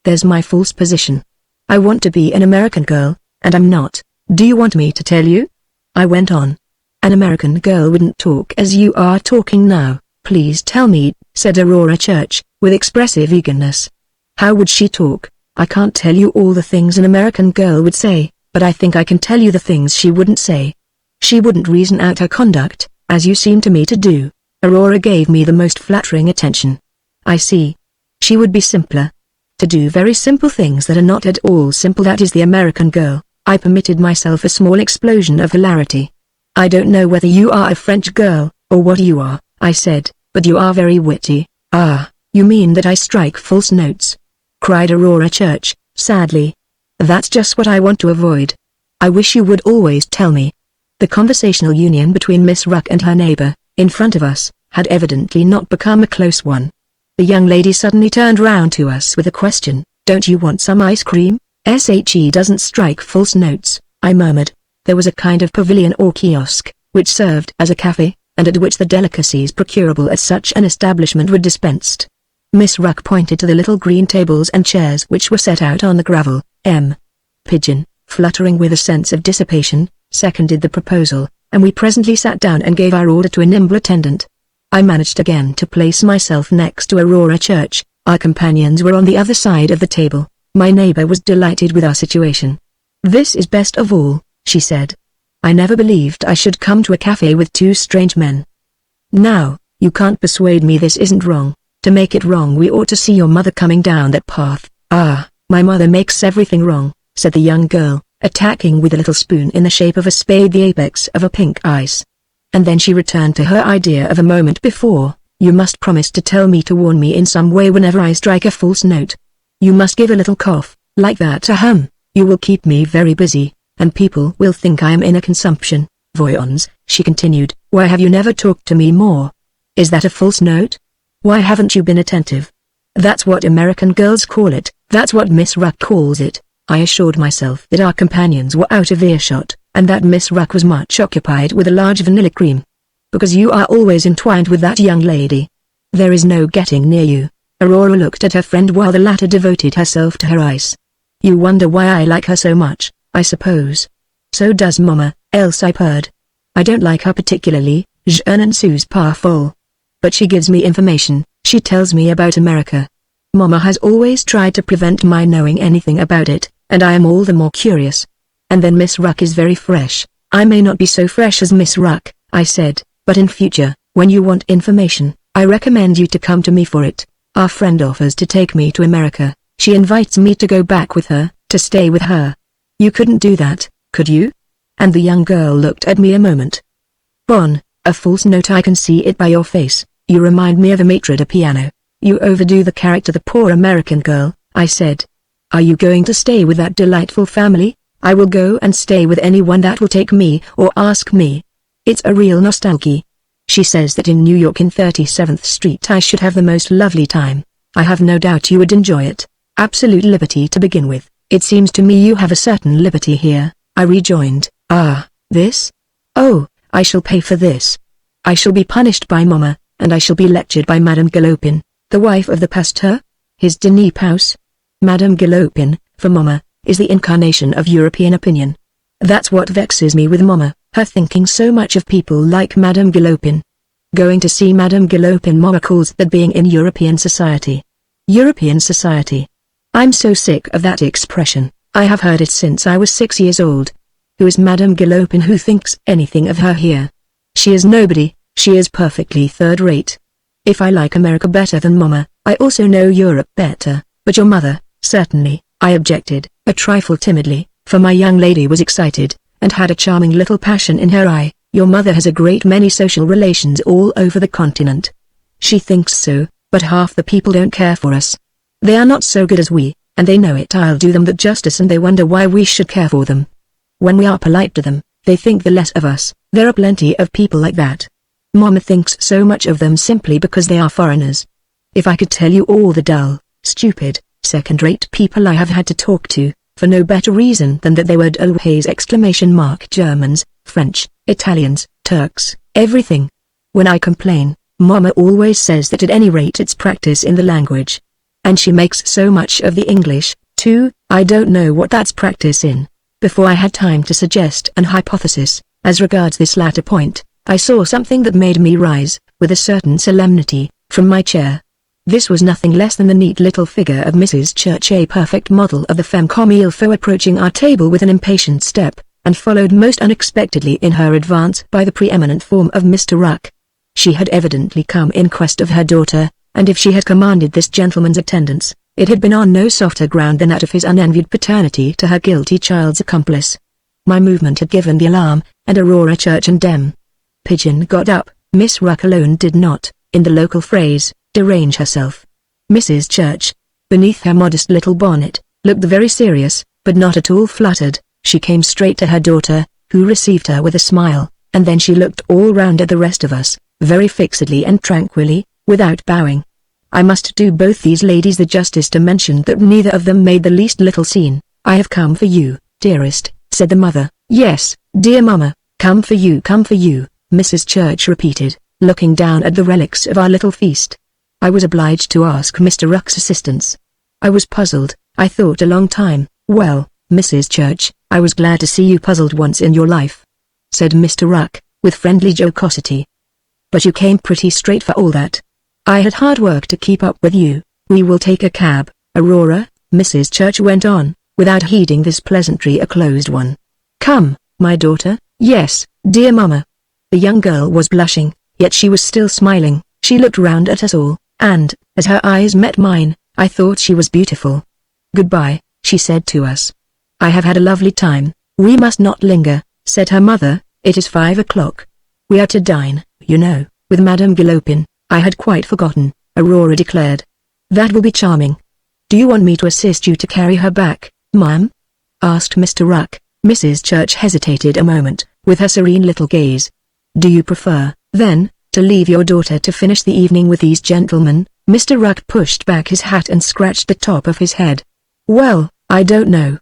S1: "There's my false position. I want to be an American girl, and I'm not. Do you want me to tell you?" I went on. "An American girl wouldn't talk as you are talking now." "Please tell me," said Aurora Church, with expressive eagerness. "How would she talk?" "I can't tell you all the things an American girl would say, but I think I can tell you the things she wouldn't say. She wouldn't reason out her conduct, as you seem to me to do." Aurora gave me the most flattering attention. "I see. She would be simpler." to do very simple things that are not at all simple. That is the American girl. I permitted myself a small explosion of hilarity. I don't know whether you are a French girl, or what you are, I said, but you are very witty. Ah, you mean that I strike false notes? Cried Aurora Church, sadly. That's just what I want to avoid. I wish you would always tell me. The conversational union between Miss Ruck and her neighbor, in front of us, had evidently not become a close one. The young lady suddenly turned round to us with a question. Don't you want some ice cream? She doesn't strike false notes, I murmured. There was a kind of pavilion or kiosk, which served as a cafe, and at which the delicacies procurable at such an establishment were dispensed. Miss Ruck pointed to the little green tables and chairs which were set out on the gravel. Pigeon, fluttering with a sense of dissipation, seconded the proposal, and we presently sat down and gave our order to a nimble attendant. I managed again to place myself next to Aurora Church. Our companions were on the other side of the table. My neighbor was delighted with our situation. This is best of all, she said. I never believed I should come to a cafe with two strange men. Now, you can't persuade me this isn't wrong. To make it wrong we ought to see your mother coming down that path. Ah, my mother makes everything wrong, said the young girl, attacking with a little spoon in the shape of a spade the apex of a pink ice. And then she returned to her idea of a moment before. You must promise to tell me to warn me in some way whenever I strike a false note. You must give a little cough, like that. Ahem. You will keep me very busy, and people will think I am in a consumption. Voyons, she continued, why have you never talked to me more? Is that a false note? Why haven't you been attentive? That's what American girls call it, that's what Miss Ruck calls it. I assured myself that our companions were out of earshot, and that Miss Ruck was much occupied with a large vanilla cream. Because you are always entwined with that young lady. There is no getting near you. Aurora looked at her friend while the latter devoted herself to her ice. You wonder why I like her so much, I suppose. So does Mama, else I purred. I don't like her particularly, je n'en suis pas folle. But she gives me information, she tells me about America. Mama has always tried to prevent my knowing anything about it, and I am all the more curious. And then Miss Ruck is very fresh. I may not be so fresh as Miss Ruck, I said, but in future, when you want information, I recommend you to come to me for it. Our friend offers to take me to America. She invites me to go back with her, to stay with her. You couldn't do that, could you? And the young girl looked at me a moment. Bon, a false note. I can see it by your face. You remind me of a maitre de piano. You overdo the character. The poor American girl, I said. Are you going to stay with that delightful family? I will go and stay with anyone that will take me or ask me. It's a real nostalgia. She says that in New York in 37th Street I should have the most lovely time. I have no doubt you would enjoy it. Absolute liberty to begin with. It seems to me you have a certain liberty here, I rejoined. Ah, this? Oh, I shall pay for this. I shall be punished by Mama, and I shall be lectured by Madame Galopin, the wife of the pasteur? His Denis House? Madame Galopin, for Mama, is the incarnation of European opinion. That's what vexes me with Mama, her thinking so much of people like Madame Galopin. Going to see Madame Galopin. Mama calls that being in European society. European society. I'm so sick of that expression. I have heard it since I was 6 years old. Who is Madame Galopin? Who thinks anything of her here? She is nobody, she is perfectly third-rate. If I like America better than Mama, I also know Europe better, but your mother, certainly, I objected, a trifle timidly, for my young lady was excited, and had a charming little passion in her eye. Your mother has a great many social relations all over the continent. She thinks so, but half the people don't care for us. They are not so good as we, and they know it. I'll do them the justice, and they wonder why we should care for them. When we are polite to them, they think the less of us. There are plenty of people like that. Mama thinks so much of them simply because they are foreigners. If I could tell you all the dull, stupid, second-rate people I have had to talk to, for no better reason than that they were always ! Germans, French, Italians, Turks, everything. When I complain, Mama always says that at any rate it's practice in the language. And she makes so much of the English, too. I don't know what that's practice in. Before I had time to suggest an hypothesis, as regards this latter point, I saw something that made me rise, with a certain solemnity, from my chair. This was nothing less than the neat little figure of Mrs. Church, a perfect model of the femme comme il faut, approaching our table with an impatient step, and followed most unexpectedly in her advance by the preeminent form of Mr. Ruck. She had evidently come in quest of her daughter, and if she had commanded this gentleman's attendance, It had been on no softer ground than that of his unenvied paternity to her guilty child's accomplice. My movement had given the alarm, and Aurora Church and Dem. Pigeon got up. Miss Ruck alone did not, in the local phrase, derange herself. Mrs. Church, beneath her modest little bonnet, looked very serious, but not at all fluttered. She came straight to her daughter, who received her with a smile, and then she looked all round at the rest of us, very fixedly and tranquilly, without bowing. I must do both these ladies the justice to mention that neither of them made the least little scene. "I have come for you, dearest," said the mother. "Yes, dear mamma, come for you, Mrs. Church repeated, looking down at the relics of our little feast. I was obliged to ask Mr. Ruck's assistance. I was puzzled. I thought a long time. "Well, Mrs. Church, I was glad to see you puzzled once in your life," said Mr. Ruck, with friendly jocosity. "But you came pretty straight for all that. I had hard work to keep up with you." "We will take a cab, Aurora," Mrs. Church went on, without heeding this pleasantry a closed one. "Come, my daughter." "Yes, dear mamma." The young girl was blushing, yet she was still smiling. She looked round at us all, and, as her eyes met mine, I thought she was beautiful. "Goodbye," she said to us. "I have had a lovely time." "We must not linger," said her mother, "it is 5 o'clock. We are to dine, you know, with Madame Gilopin." "I had quite forgotten," Aurora declared. "That will be charming. Do you want me to assist you to carry her back, ma'am?" asked Mr. Ruck. Mrs. Church hesitated a moment, with her serene little gaze. "Do you prefer, then, to leave your daughter to finish the evening with these gentlemen?" Mr. Ruck pushed back his hat and scratched the top of his head. "Well, I don't know.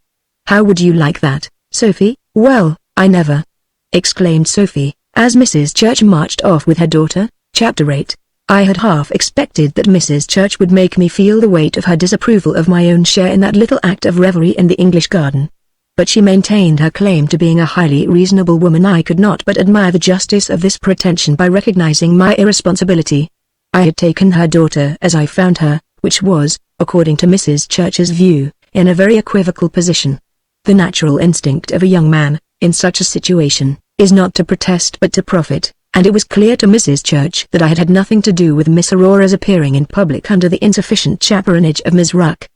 S1: How would you like that, Sophie?" "Well, I never!" exclaimed Sophie, as Mrs. Church marched off with her daughter. Chapter 8. I had half expected that Mrs. Church would make me feel the weight of her disapproval of my own share in that little act of revelry in the English garden. But she maintained her claim to being a highly reasonable woman. I could not but admire the justice of this pretension by recognizing my irresponsibility. I had taken her daughter as I found her, which was, according to Mrs. Church's view, in a very equivocal position. The natural instinct of a young man, in such a situation, is not to protest but to profit, and it was clear to Mrs. Church that I had had nothing to do with Miss Aurora's appearing in public under the insufficient chaperonage of Miss Ruck.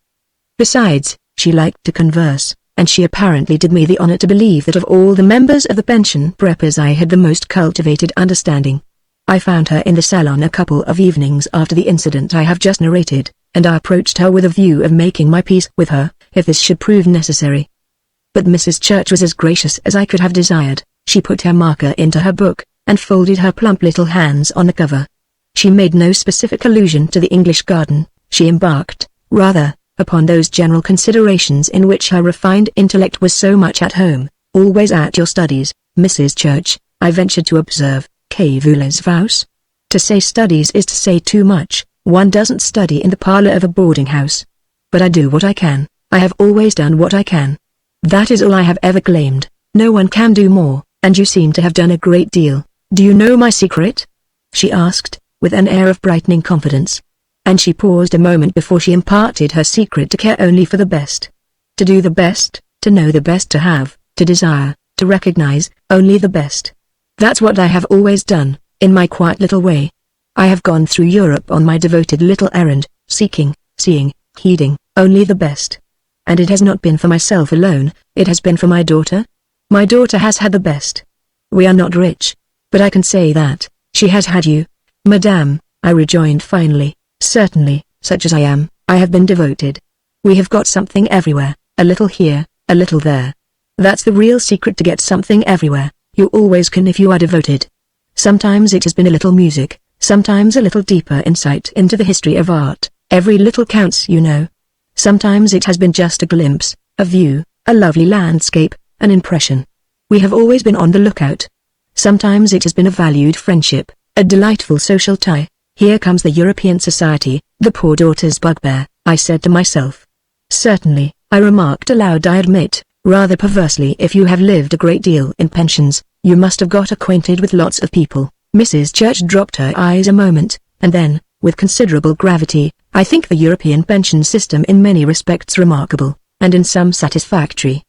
S1: Besides, she liked to converse, and she apparently did me the honor to believe that of all the members of the pension Beaurepas I had the most cultivated understanding. I found her in the salon a couple of evenings after the incident I have just narrated, and I approached her with a view of making my peace with her, if this should prove necessary. But Mrs. Church was as gracious as I could have desired. She put her marker into her book, and folded her plump little hands on the cover. She made no specific allusion to the English garden. She embarked, rather, upon those general considerations in which her refined intellect was so much at home. "Always at your studies, Mrs. Church," I ventured to observe. "Que voulez-vous?" To say studies is to say too much. One doesn't study in the parlor of a boarding house. But I do what I can. I have always done what I can. That is all I have ever claimed. No one can do more, and you seem to have done a great deal. "Do you know my secret?" she asked, with an air of brightening confidence. And she paused a moment before she imparted her secret: to care only for the best. To do the best, to know the best, to have, to desire, to recognize, only the best. That's what I have always done, in my quiet little way. I have gone through Europe on my devoted little errand, seeking, seeing, heeding, only the best. And it has not been for myself alone, it has been for my daughter. My daughter has had the best. We are not rich, but I can say that she has had you, madame, I rejoined finally. Certainly, such as I am, I have been devoted. We have got something everywhere, a little here, a little there. That's the real secret: to get something everywhere. You always can if you are devoted. Sometimes it has been a little music, sometimes a little deeper insight into the history of art. Every little counts, you know. Sometimes it has been just a glimpse, a view, a lovely landscape, an impression. We have always been on the lookout. Sometimes it has been a valued friendship, a delightful social tie. Here comes the European society, the poor daughter's bugbear, I said to myself. Certainly, I remarked aloud, I admit, rather perversely, if you have lived a great deal in pensions, you must have got acquainted with lots of people. Mrs. Church dropped her eyes a moment, and then, with considerable gravity, I think the European pension system in many respects remarkable, and in some satisfactory.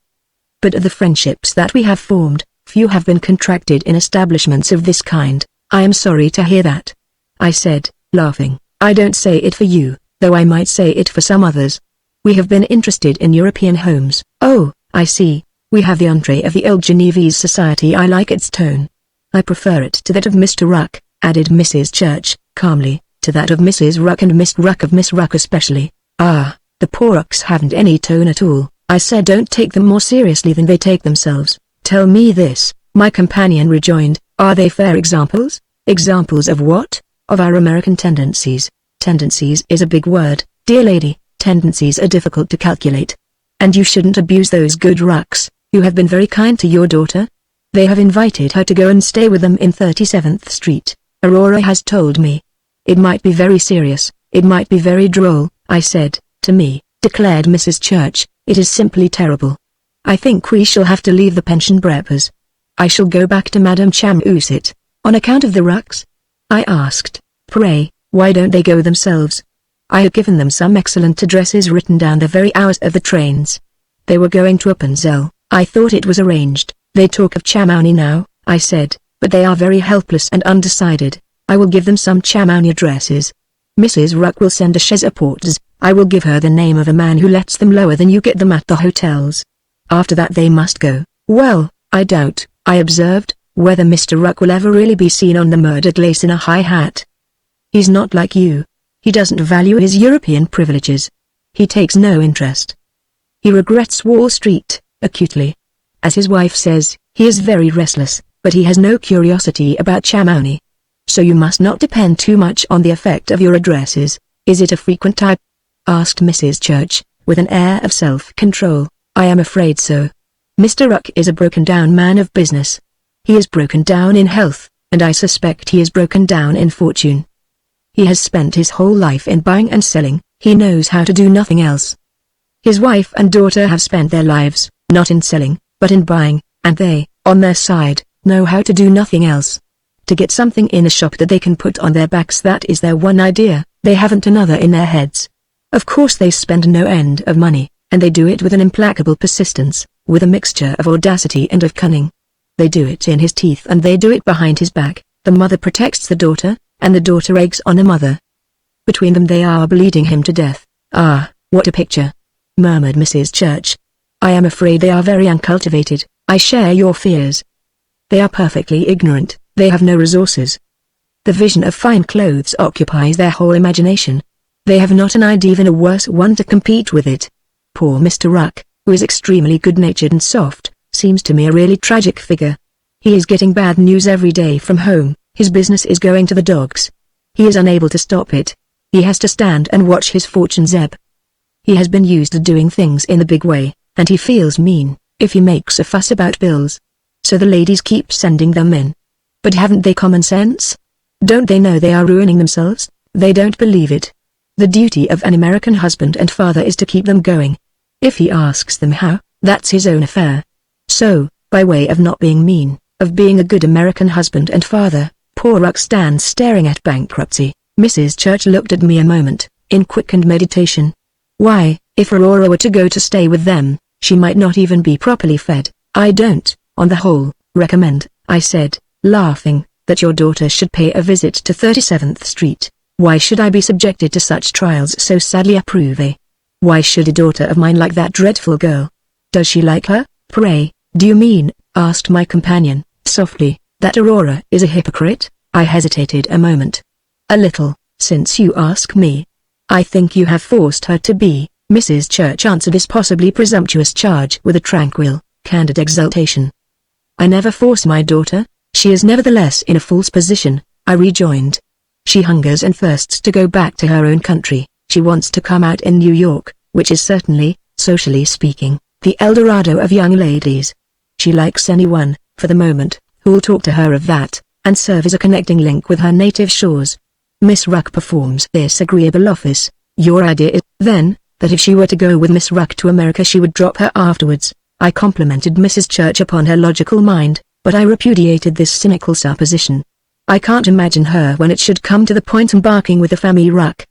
S1: But of the friendships that we have formed, few have been contracted in establishments of this kind. I am sorry to hear that, I said, laughing. I don't say it for you, though I might say it for some others. We have been interested in European homes. Oh, I see. We have the entree of the old Genevese society. I like its tone. I prefer it to that of Mr. Ruck, added Mrs. Church, calmly, to that of Mrs. Ruck and Miss Ruck, of Miss Ruck especially. Ah, the poor Rucks haven't any tone at all. I said don't take them more seriously than they take themselves. Tell me this, my companion rejoined, are they fair examples? Examples of what? Of our American tendencies. Tendencies is a big word, dear lady. Tendencies are difficult to calculate. And you shouldn't abuse those good Rucks, who have been very kind to your daughter. They have invited her to go and stay with them in 37th Street, Aurora has told me. It might be very serious, it might be very droll, I said. To me, declared Mrs. Church, it is simply terrible. I think we shall have to leave the pension Beaurepas. I shall go back to Madame Chamouset. On account of the Rucks? I asked. Pray, why don't they go themselves? I had given them some excellent addresses written down the very hours of the trains. They were going to Appenzell. I thought it was arranged. They talk of Chamouni now, I said, but they are very helpless and undecided. I will give them some Chamouni addresses. Mrs. Ruck will send a chaise à porters. I will give her the name of a man who lets them lower than you get them at the hotels. After that they must go. Well, I doubt, I observed, whether Mr. Ruck will ever really be seen on the murdered lace in a high hat. He's not like you. He doesn't value his European privileges. He takes no interest. He regrets Wall Street, acutely. As his wife says, he is very restless, but he has no curiosity about Chamouni. So you must not depend too much on the effect of your addresses. Is it a frequent type? Asked Mrs. Church, with an air of self-control. I am afraid so. Mr. Ruck is a broken-down man of business. He is broken down in health, and I suspect he is broken down in fortune. He has spent his whole life in buying and selling. He knows how to do nothing else. His wife and daughter have spent their lives, not in selling, but in buying, and they, on their side, know how to do nothing else. To get something in a shop that they can put on their backs, that is their one idea. They haven't another in their heads. Of course they spend no end of money, and they do it with an implacable persistence, with a mixture of audacity and of cunning. They do it in his teeth and they do it behind his back. The mother protects the daughter, and the daughter eggs on a mother. Between them they are bleeding him to death. Ah, what a picture! Murmured Mrs. Church. I am afraid they are very uncultivated. I share your fears. They are perfectly ignorant. They have no resources. The vision of fine clothes occupies their whole imagination. They have not an idea, even a worse one, to compete with it. Poor Mr. Ruck, who is extremely good-natured and soft, seems to me a really tragic figure. He is getting bad news every day from home. His business is going to the dogs. He is unable to stop it. He has to stand and watch his fortunes ebb. He has been used to doing things in the big way, and he feels mean if he makes a fuss about bills. So the ladies keep sending them in. But haven't they common sense? Don't they know they are ruining themselves? They don't believe it. The duty of an American husband and father is to keep them going. If he asks them how, that's his own affair. So, by way of not being mean, of being a good American husband and father, poor Ruck stands staring at bankruptcy. Mrs. Church looked at me a moment, in quickened meditation. Why, if Aurora were to go to stay with them, she might not even be properly fed. I don't, on the whole, recommend, I said, laughing, that your daughter should pay a visit to 37th Street. Why should I be subjected to such trials so sadly approuvé? Why should a daughter of mine like that dreadful girl? Does she like her? Pray, do you mean, asked my companion, softly, that Aurora is a hypocrite? I hesitated a moment. A little, since you ask me. I think you have forced her to be, Mrs. Church answered this possibly presumptuous charge with a tranquil, candid exultation. I never force my daughter. She is nevertheless in a false position, I rejoined. She hungers and thirsts to go back to her own country. She wants to come out in New York, which is certainly, socially speaking, the El Dorado of young ladies. She likes anyone, for the moment, who'll talk to her of that, and serve as a connecting link with her native shores. Miss Ruck performs this agreeable office. Your idea is, then, that if she were to go with Miss Ruck to America she would drop her afterwards. I complimented Mrs. Church upon her logical mind, but I repudiated this cynical supposition. I can't imagine her when it should come to the point embarking with the family Ruck.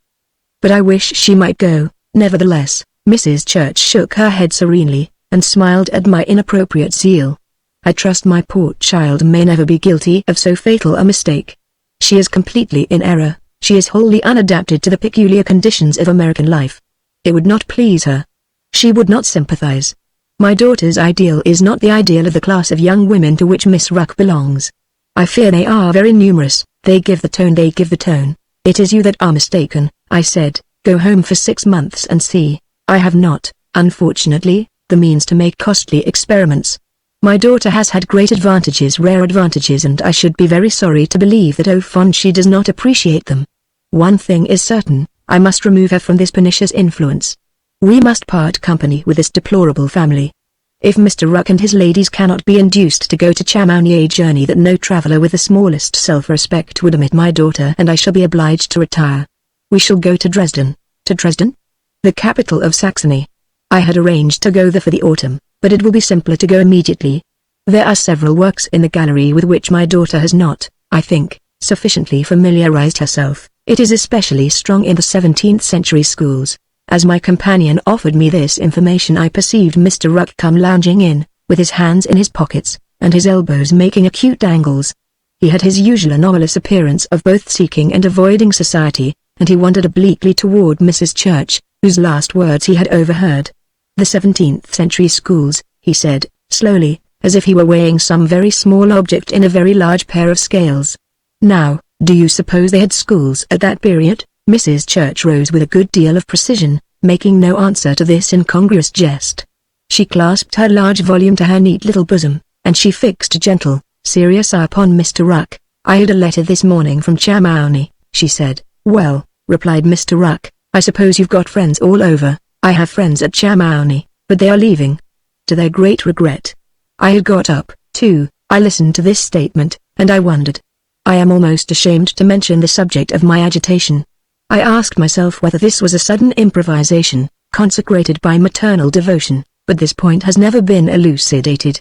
S1: But I wish she might go, nevertheless. Mrs. Church shook her head serenely, and smiled at my inappropriate zeal. I trust my poor child may never be guilty of so fatal a mistake. She is completely in error. She is wholly unadapted to the peculiar conditions of American life. It would not please her. She would not sympathize. My daughter's ideal is not the ideal of the class of young women to which Miss Ruck belongs. I fear they are very numerous. They give the tone. It is you that are mistaken, I said. Go home for 6 months and see. I have not, unfortunately, the means to make costly experiments. My daughter has had great advantages, rare advantages, and I should be very sorry to believe that she does not appreciate them. One thing is certain, I must remove her from this pernicious influence. We must part company with this deplorable family. If Mr. Ruck and his ladies cannot be induced to go to Chamonix, a journey that no traveler with the smallest self-respect would omit, my daughter and I shall be obliged to retire. We shall go to Dresden. To Dresden? The capital of Saxony. I had arranged to go there for the autumn, but it will be simpler to go immediately. There are several works in the gallery with which my daughter has not, I think, sufficiently familiarized herself. It is especially strong in the 17th century schools. As my companion offered me this information, I perceived Mr. Ruck come lounging in, with his hands in his pockets, and his elbows making acute angles. He had his usual anomalous appearance of both seeking and avoiding society, and he wandered obliquely toward Mrs. Church, whose last words he had overheard. The 17th century schools, he said, slowly, as if he were weighing some very small object in a very large pair of scales. Now, do you suppose they had schools at that period? Mrs. Church rose with a good deal of precision, making no answer to this incongruous jest. She clasped her large volume to her neat little bosom, and she fixed a gentle, serious eye upon Mr. Ruck. I had a letter this morning from Chamonix, she said. Well, replied Mr. Ruck, I suppose you've got friends all over. I have friends at Chamonix, but they are leaving. To their great regret. I had got up, too. I listened to this statement, and I wondered. I am almost ashamed to mention the subject of my agitation. I asked myself whether this was a sudden improvisation, consecrated by maternal devotion, but this point has never been elucidated.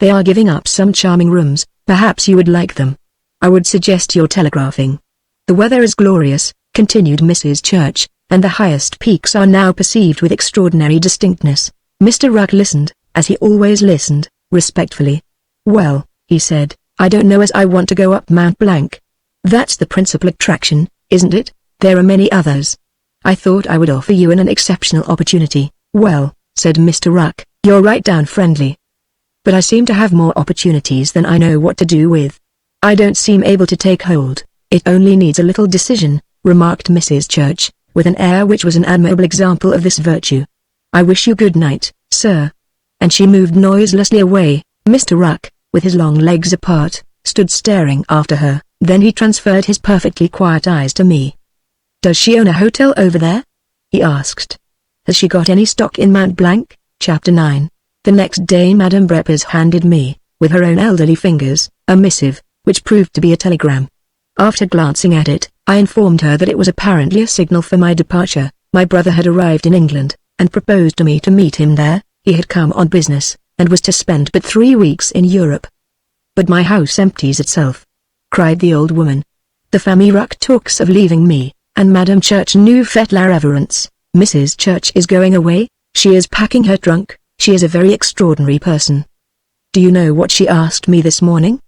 S1: They are giving up some charming rooms, perhaps you would like them. I would suggest your telegraphing. The weather is glorious, continued Mrs. Church, and the highest peaks are now perceived with extraordinary distinctness. Mr. Ruck listened, as he always listened, respectfully. Well, he said, I don't know as I want to go up Mount Blanc. That's the principal attraction, isn't it? There are many others. I thought I would offer you an exceptional opportunity. Well, said Mr. Ruck, you're right down friendly. But I seem to have more opportunities than I know what to do with. I don't seem able to take hold. It only needs a little decision, remarked Mrs. Church, with an air which was an admirable example of this virtue. I wish you good night, sir. And she moved noiselessly away. Mr. Ruck, with his long legs apart, stood staring after her. Then he transferred his perfectly quiet eyes to me. Does she own a hotel over there? He asked. Has she got any stock in Mount Blanc? Chapter 9. The next day Madame Beaurepas handed me, with her own elderly fingers, a missive, which proved to be a telegram. After glancing at it, I informed her that it was apparently a signal for my departure. My brother had arrived in England, and proposed to me to meet him there. He had come on business, and was to spend but 3 weeks in Europe. But my house empties itself, cried the old woman. The family Ruck talks of leaving me, and Madame Church nous fait la reverence. Mrs. Church is going away, she is packing her trunk, she is a very extraordinary person. Do you know what she asked me this morning?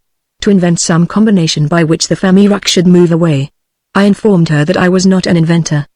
S1: To invent some combination by which the family Ruck should move away. I informed her that I was not an inventor.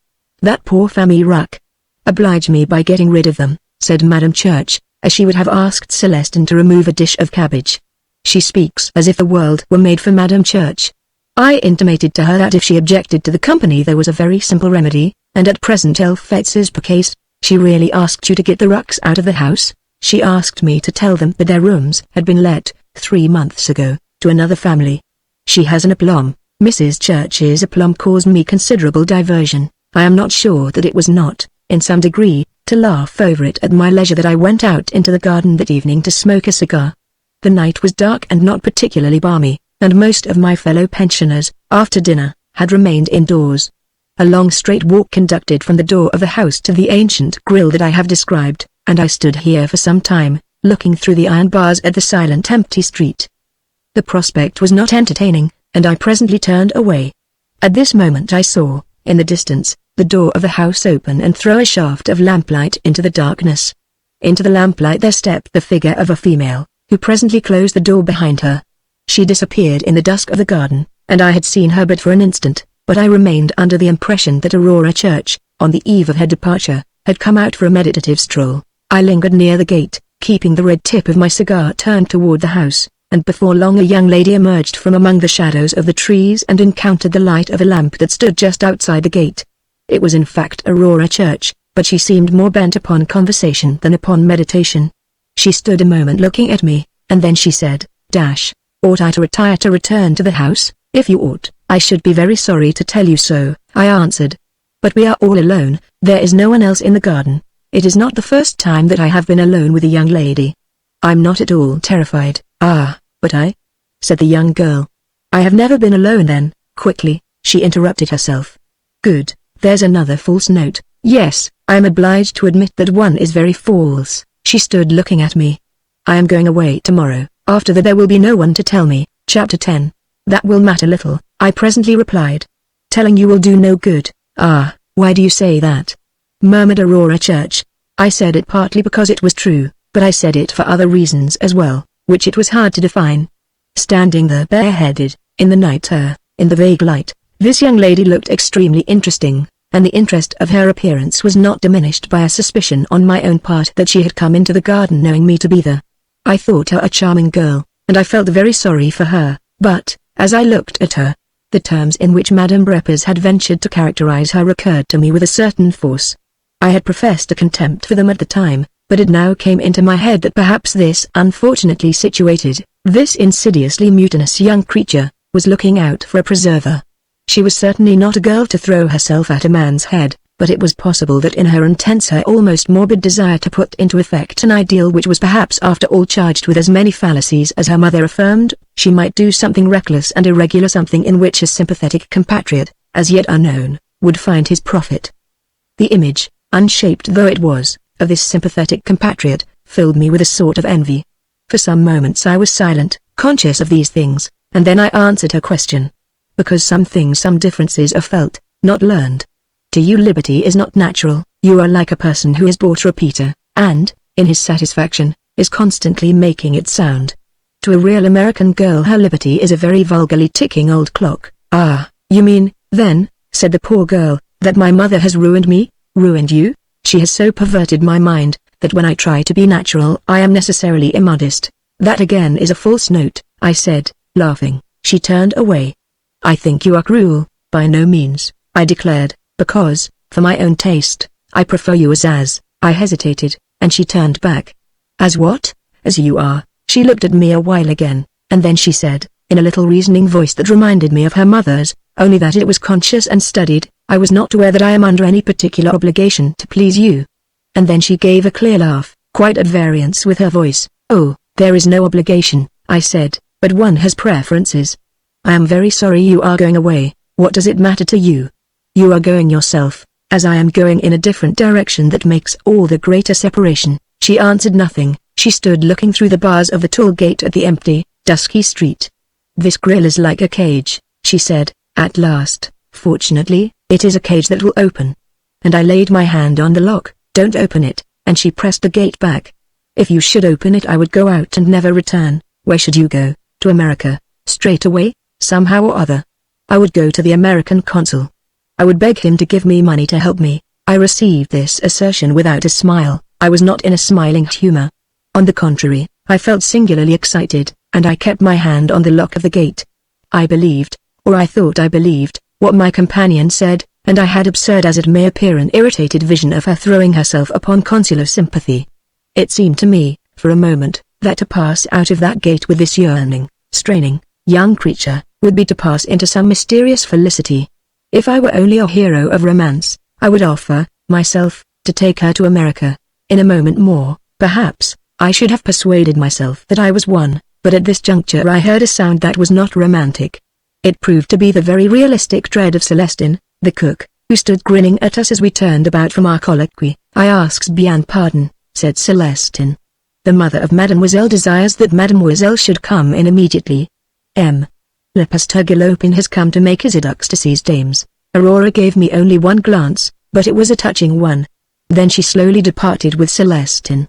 S1: That poor family Ruck. Oblige me by getting rid of them, said Madame Church, as she would have asked Celestine to remove a dish of cabbage. She speaks as if the world were made for Madame Church. I intimated to her that if she objected to the company there was a very simple remedy, and at present elle fait ses paquets. She really asked you to get the Rucks out of the house? She asked me to tell them that their rooms had been let, 3 months ago, to another family. She has an aplomb. Mrs. Church's aplomb caused me considerable diversion. I am not sure that it was not, in some degree, to laugh over it at my leisure that I went out into the garden that evening to smoke a cigar. The night was dark and not particularly balmy, and most of my fellow pensioners, after dinner, had remained indoors. A long straight walk conducted from the door of the house to the ancient grille that I have described, and I stood here for some time, looking through the iron bars at the silent empty street. The prospect was not entertaining, and I presently turned away. At this moment I saw, in the distance, the door of the house open and throw a shaft of lamplight into the darkness. Into the lamplight there stepped the figure of a female, who presently closed the door behind her. She disappeared in the dusk of the garden, and I had seen her but for an instant, but I remained under the impression that Aurora Church, on the eve of her departure, had come out for a meditative stroll. I lingered near the gate, keeping the red tip of my cigar turned toward the house, and before long a young lady emerged from among the shadows of the trees and encountered the light of a lamp that stood just outside the gate. It was in fact Aurora Church, but she seemed more bent upon conversation than upon meditation. She stood a moment looking at me, and then she said, "Ought I to retire to return to the house? If you ought, I should be very sorry to tell you so," I answered. "But we are all alone, there is no one else in the garden. It is not the first time that I have been alone with a young lady. I'm not at all terrified." "But I?" said the young girl. "I have never been alone then," quickly, she interrupted herself. "Good, there's another false note. Yes, I am obliged to admit that one is very false." She stood looking at me. "I am going away tomorrow, after that there will be no one to tell me." Chapter 10. "That will matter little," I presently replied. "Telling you will do no good." Why do you say that?" murmured Aurora Church. I said it partly because it was true, but I said it for other reasons as well, which it was hard to define. Standing there bareheaded, in the night air, in the vague light, this young lady looked extremely interesting, and the interest of her appearance was not diminished by a suspicion on my own part that she had come into the garden knowing me to be there. I thought her a charming girl, and I felt very sorry for her, but, as I looked at her, the terms in which Madame Beaurepas had ventured to characterize her recurred to me with a certain force. I had professed a contempt for them at the time, but it now came into my head that perhaps this unfortunately situated, this insidiously mutinous young creature, was looking out for a preserver. She was certainly not a girl to throw herself at a man's head, but it was possible that in her intense, her almost morbid desire to put into effect an ideal which was perhaps after all charged with as many fallacies as her mother affirmed, she might do something reckless and irregular, something in which a sympathetic compatriot, as yet unknown, would find his profit. The image, unshaped though it was, of this sympathetic compatriot, filled me with a sort of envy. For some moments I was silent, conscious of these things, and then I answered her question. "Because some things, some differences are felt, not learned. To you liberty is not natural, you are like a person who has bought a repeater, and, in his satisfaction, is constantly making it sound. To a real American girl her liberty is a very vulgarly ticking old clock." "You mean, then," said the poor girl, "that my mother has ruined me?" "Ruined you? She has so perverted my mind, that when I try to be natural I am necessarily immodest." "That again is a false note," I said, laughing. She turned away. "I think you are cruel." "By no means," I declared, "because, for my own taste, I prefer you as." I hesitated, and she turned back. "As what?" "As you are." She looked at me a while again, and then she said, in a little reasoning voice that reminded me of her mother's, only that it was conscious and studied, "I was not aware that I am under any particular obligation to please you." And then she gave a clear laugh, quite at variance with her voice. "Oh, there is no obligation," I said, "but one has preferences. I am very sorry you are going away. What does it matter to you? You are going yourself, as I am going in a different direction. That makes all the greater separation." She answered nothing. She stood looking through the bars of the tall gate at the empty, dusky street. "This grill is like a cage," she said, at last. "Fortunately, it is a cage that will open." And I laid my hand on the lock. "Don't open it," and she pressed the gate back. "If you should open it I would go out and never return." "Where should you go?" "To America." "Straight away?" "Somehow or other." "I would go to the American consul. I would beg him to give me money to help me." I received this assertion without a smile. I was not in a smiling humor. On the contrary, I felt singularly excited, and I kept my hand on the lock of the gate. I believed, or I thought I believed, what my companion said, and I had, absurd as it may appear, an irritated vision of her throwing herself upon consular sympathy. It seemed to me, for a moment, that to pass out of that gate with this yearning, straining, young creature, would be to pass into some mysterious felicity. If I were only a hero of romance, I would offer, myself, to take her to America. In a moment more, perhaps, I should have persuaded myself that I was one, but at this juncture I heard a sound that was not romantic. It proved to be the very realistic tread of Celestine, the cook, who stood grinning at us as we turned about from our colloquy. "I asks bien pardon," said Celestine. "The mother of Mademoiselle desires that Mademoiselle should come in immediately. Le Pasteur Galopin has come to make his adux to seize dames." Aurora gave me only one glance, but it was a touching one. Then she slowly departed with Celestine.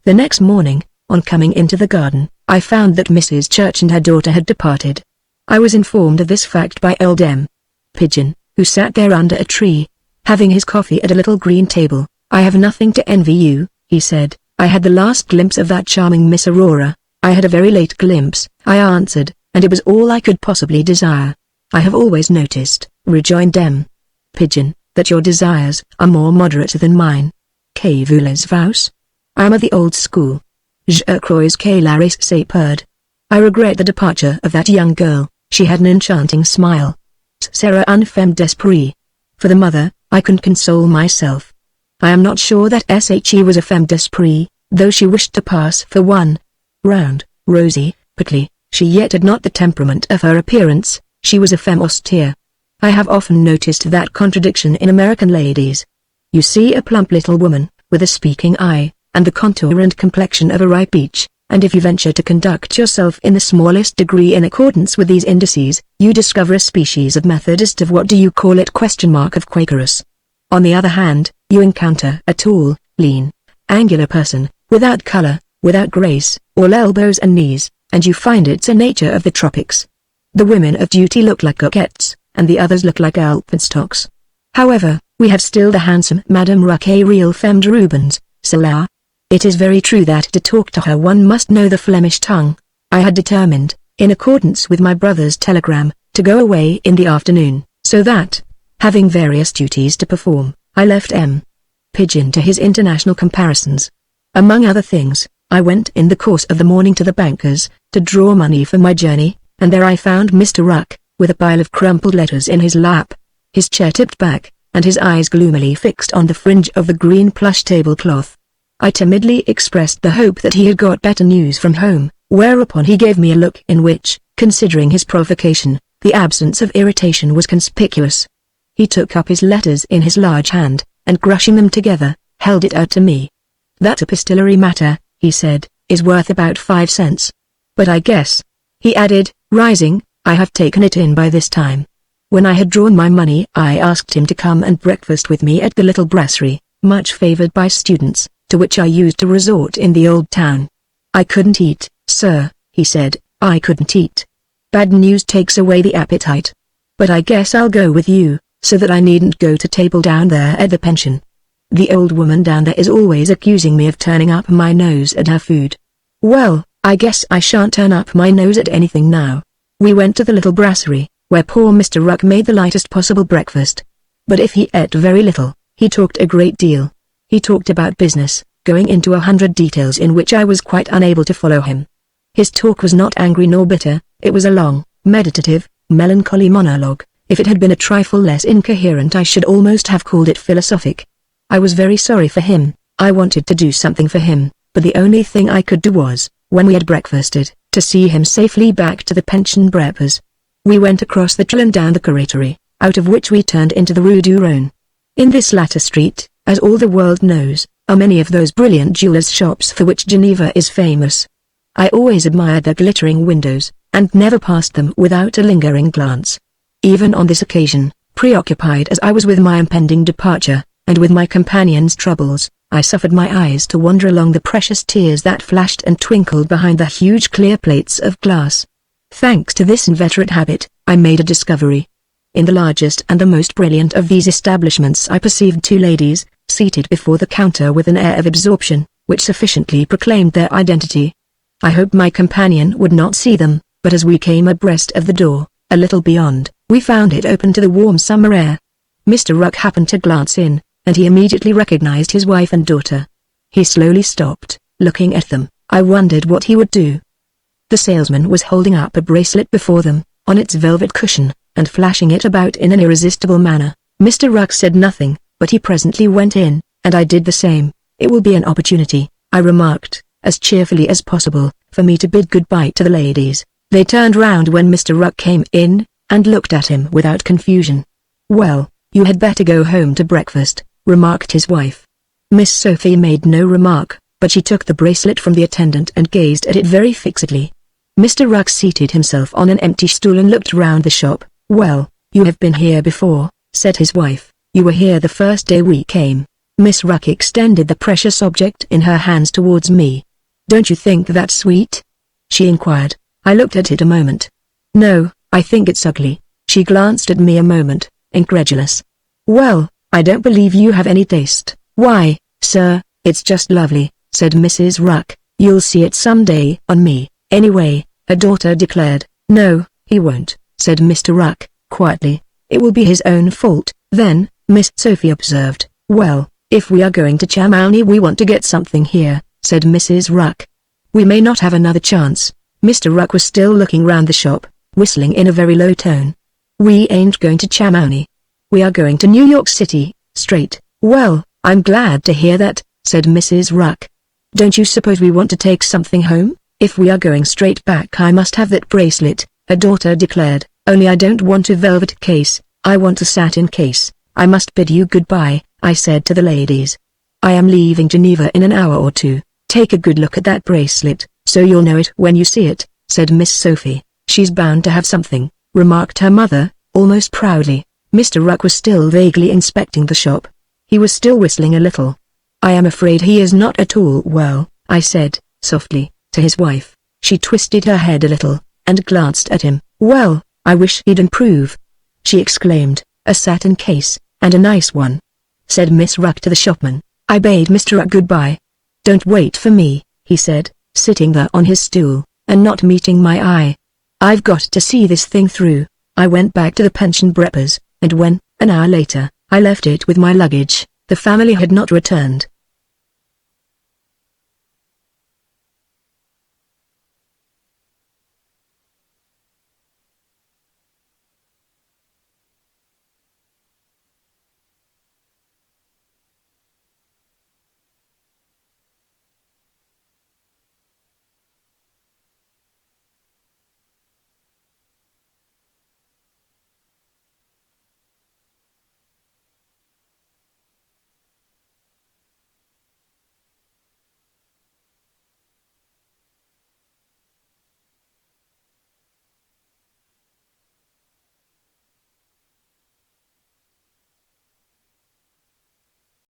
S1: The next morning, on coming into the garden, I found that Mrs. Church and her daughter had departed. I was informed of this fact by old M. Pigeon, who sat there under a tree, having his coffee at a little green table. "I have nothing to envy you," he said. "I had the last glimpse of that charming Miss Aurora." "I had a very late glimpse," I answered, "and it was all I could possibly desire." "I have always noticed," rejoined M. Pigeon, "that your desires are more moderate than mine. Que voulez vous? I am of the old school. Je crois que la race s'est perdue. I regret the departure of that young girl. She had an enchanting smile. Sarah une femme d'esprit." For the mother, I couldn't console myself. I am not sure that she was a femme d'esprit, though she wished to pass for one. Round, rosy, prickly, she yet had not the temperament of her appearance. She was a femme austere. I have often noticed that contradiction in American ladies. You see a plump little woman, with a speaking eye, and the contour and complexion of a ripe peach, and if you venture to conduct yourself in the smallest degree in accordance with these indices, you discover a species of Methodist of what do you call it of Quakeress. On the other hand, you encounter a tall, lean, angular person, without color, without grace, all elbows and knees, and you find it's a nature of the tropics. The women of duty look like coquettes, and the others look like alpenstocks. However, we have still the handsome Madame Ruck, a real femme de Rubens, cela. It is very true that to talk to her one must know the Flemish tongue. I had determined, in accordance with my brother's telegram, to go away in the afternoon, so that, having various duties to perform, I left M. Pigeon to his international comparisons. Among other things, I went in the course of the morning to the banker's, to draw money for my journey, and there I found Mr. Ruck, with a pile of crumpled letters in his lap, his chair tipped back, and his eyes gloomily fixed on the fringe of the green plush tablecloth. I timidly expressed the hope that he had got better news from home, whereupon he gave me a look in which, considering his provocation, the absence of irritation was conspicuous. He took up his letters in his large hand, and crushing them together, held it out to me. "That epistolary matter," he said, "is worth about 5 cents. But I guess," he added, rising, "I have taken it in by this time." When I had drawn my money, I asked him to come and breakfast with me at the little brasserie, much favored by students, to which I used to resort in the old town. "I couldn't eat, sir," he said, "I couldn't eat. Bad news takes away the appetite. But I guess I'll go with you, so that I needn't go to table down there at the pension. The old woman down there is always accusing me of turning up my nose at her food. Well, I guess I shan't turn up my nose at anything now." We went to the little brasserie, where poor Mr. Ruck made the lightest possible breakfast. But if he ate very little, he talked a great deal. He talked about business, going into 100 details in which I was quite unable to follow him. His talk was not angry nor bitter, it was a long, meditative, melancholy monologue. If it had been a trifle less incoherent I should almost have called it philosophic. I was very sorry for him. I wanted to do something for him, but the only thing I could do was, when we had breakfasted, to see him safely back to the pension Beaurepas. We went across the Trill and down the Corratory, out of which we turned into the Rue du Rhône. In this latter street, as all the world knows, are many of those brilliant jewelers' shops for which Geneva is famous. I always admired their glittering windows, and never passed them without a lingering glance. Even on this occasion, preoccupied as I was with my impending departure, and with my companion's troubles, I suffered my eyes to wander along the precious tiers that flashed and twinkled behind the huge clear plates of glass. Thanks to this inveterate habit, I made a discovery. In the largest and the most brilliant of these establishments I perceived 2 ladies, seated before the counter with an air of absorption, which sufficiently proclaimed their identity. I hoped my companion would not see them, but as we came abreast of the door, a little beyond, we found it open to the warm summer air. Mr. Ruck happened to glance in, and he immediately recognized his wife and daughter. He slowly stopped, looking at them. I wondered what he would do. The salesman was holding up a bracelet before them, on its velvet cushion, and flashing it about in an irresistible manner. Mr. Ruck said nothing, but he presently went in, and I did the same. "It will be an opportunity," I remarked, as cheerfully as possible, "for me to bid goodbye to the ladies." They turned round when Mr. Ruck came in, and looked at him without confusion. "Well, you had better go home to breakfast," remarked his wife. Miss Sophie made no remark, but she took the bracelet from the attendant and gazed at it very fixedly. Mr. Ruck seated himself on an empty stool and looked round the shop. "Well, you have been here before," said his wife. "You were here the first day we came." Miss Ruck extended the precious object in her hands towards me. "Don't you think that sweet?" she inquired. I looked at it a moment. "No, I think it's ugly." She glanced at me a moment, incredulous. "Well, I don't believe you have any taste." "Why, sir, it's just lovely," said Mrs. Ruck. "You'll see it someday on me, anyway," her daughter declared. "No, he won't," said Mr. Ruck, quietly. "It will be his own fault." Then, Miss Sophie observed, "Well, if we are going to Chamonix we want to get something here," said Mrs. Ruck. "We may not have another chance." Mr. Ruck was still looking round the shop, whistling in a very low tone. "We ain't going to Chamonix. We are going to New York City, straight." "Well, I'm glad to hear that," said Mrs. Ruck. "Don't you suppose we want to take something home?" "If we are going straight back I must have that bracelet," her daughter declared. "Only I don't want a velvet case, I want a satin case." "I must bid you goodbye," I said to the ladies. "I am leaving Geneva in an hour or two. Take a good look at that bracelet, so you'll know it when you see it," said Miss Sophie. "She's bound to have something," remarked her mother, almost proudly. Mr. Ruck was still vaguely inspecting the shop. He was still whistling a little. "I am afraid he is not at all well," I said, softly, to his wife. She twisted her head a little, and glanced at him. "Well, I wish he'd improve," she exclaimed. "A satin case, and a nice one," said Miss Ruck to the shopman. I bade Mr. Ruck goodbye. "Don't wait for me," he said, sitting there on his stool, and not meeting my eye. "I've got to see this thing through." I went back to the pension Beaurepas, and when, an hour later, I left it with my luggage, the family had not returned.